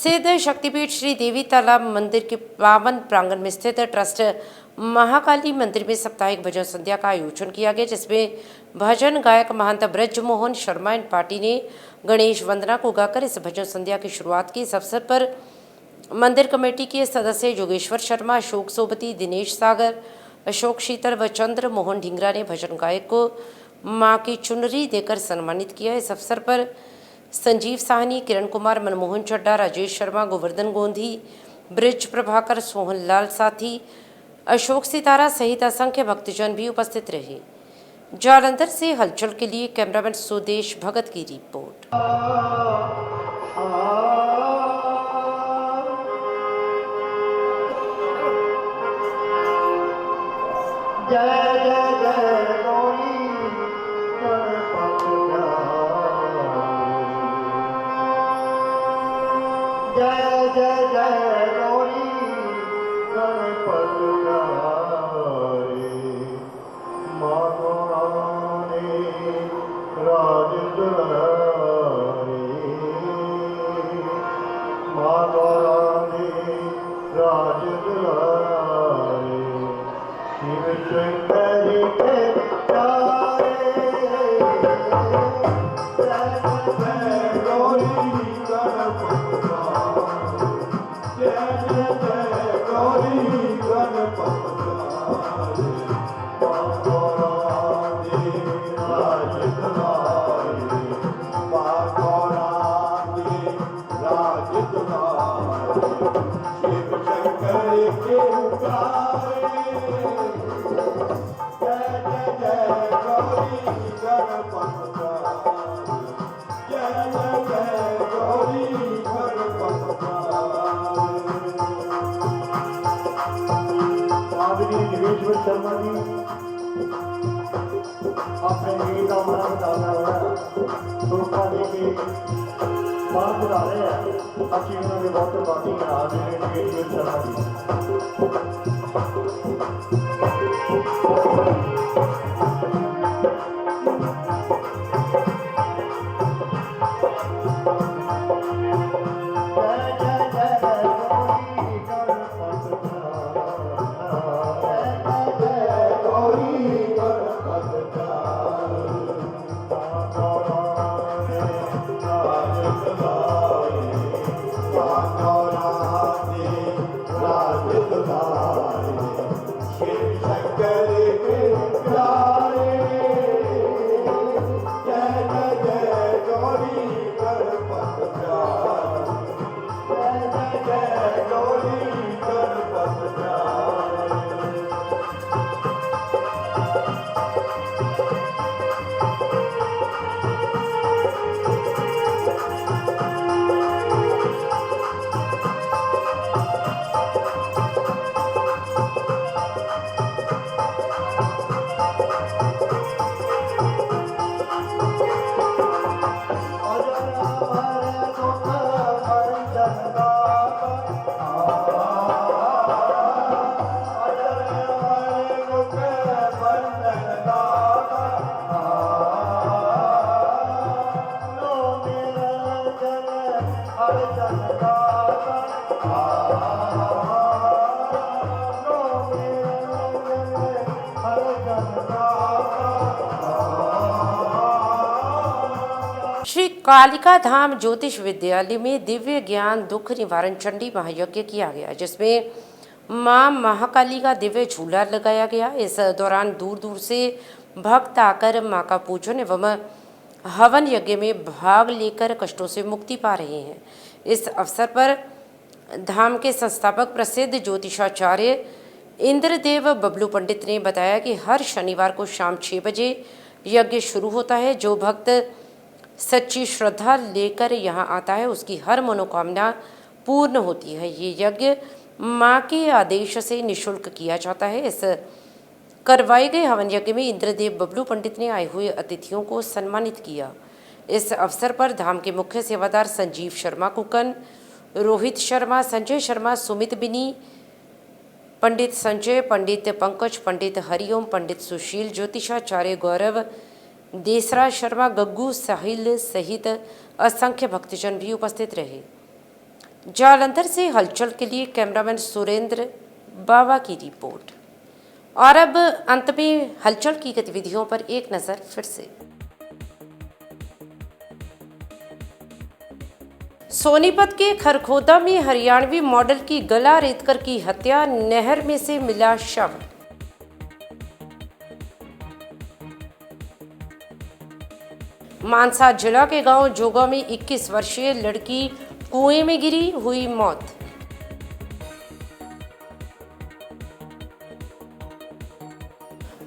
[SPEAKER 1] सिद्ध शक्तिपीठ श्री देवी तालाब मंदिर के पावन प्रांगण में स्थित ट्रस्ट महाकाली मंदिर में साप्ताहिक भजन संध्या का आयोजन किया गया, जिसमें भजन गायक महंत ब्रजमोहन शर्मा एंड पार्टी ने गणेश वंदना को गाकर इस भजन संध्या की शुरुआत की। इस अवसर पर मंदिर कमेटी के सदस्य योगेश्वर शर्मा, अशोक सोबती, दिनेश सागर, अशोक शीतल व चंद्र मोहन ढिंगरा ने भजन गायक को मां की चुनरी देकर सम्मानित किया। इस अवसर पर संजीव साहनी, किरण कुमार, मनमोहन चड्डा, राजेश शर्मा, गोवर्धन गोंधी, ब्रिज प्रभाकर, सोहन लाल साथी, अशोक सितारा सहित असंख्य भक्तजन भी उपस्थित रहे। जालंधर से हलचल के लिए कैमरामैन सुदेश भगत की रिपोर्ट।
[SPEAKER 14] जय जय जय गौरी
[SPEAKER 5] अपने मीर का उमरा बताना हुआ लोगों के बाहर बुला रहे हैं अच्छी उन्होंने बहुत बातें करा रहे
[SPEAKER 1] श्री कालिका धाम ज्योतिष विद्यालय में दिव्य ज्ञान दुख निवारण चंडी महायज्ञ किया गया, जिसमें मां महाकाली का दिव्य झूला लगाया गया। इस दौरान दूर दूर से भक्त आकर मां का पूजन एवं हवन यज्ञ में भाग लेकर कष्टों से मुक्ति पा रहे हैं। इस अवसर पर धाम के संस्थापक प्रसिद्ध ज्योतिषाचार्य इंद्रदेव बबलू पंडित ने बताया कि हर शनिवार को शाम 6 बजे यज्ञ शुरू होता है। जो भक्त सच्ची श्रद्धा लेकर यहाँ आता है उसकी हर मनोकामना पूर्ण होती है। ये यज्ञ माँ के आदेश से निःशुल्क किया जाता है। इस करवाए गए हवन यज्ञ में इंद्रदेव बबलू पंडित ने आए हुए अतिथियों को सम्मानित किया। इस अवसर पर धाम के मुख्य सेवादार संजीव शर्मा कुकन, रोहित शर्मा, संजय शर्मा, सुमित बिनी, पंडित संजय, पंडित पंकज, पंडित हरिओम, पंडित सुशील, ज्योतिषाचार्य गौरव, देसरा शर्मा, गग्गू, साहिल सहित असंख्य भक्तजन भी उपस्थित रहे। जालंधर से हलचल के लिए कैमरामैन सुरेंद्र बाबा की रिपोर्ट। और अब अंत में हलचल की गतिविधियों पर एक नजर फिर से। सोनीपत के खरखोदा में हरियाणवी मॉडल की गला रेतकर की हत्या, नहर में से मिला शव। मानसा जिला के गांव जोगा में 21 वर्षीय लड़की कुएं में गिरी, हुई मौत।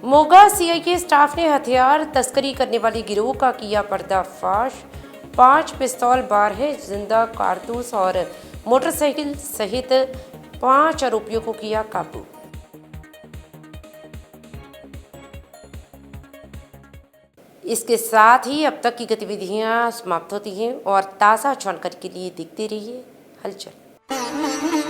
[SPEAKER 1] मोगा सीआईए स्टाफ ने हथियार तस्करी करने वाली गिरोह का किया पर्दाफाश। 5 पिस्तौल, 12 जिंदा कारतूस और मोटरसाइकिल सहित 5 आरोपियों को किया काबू। इसके साथ ही अब तक की गतिविधियां समाप्त होती हैं और ताज़ा जानकारी के लिए देखते रहिए हलचल।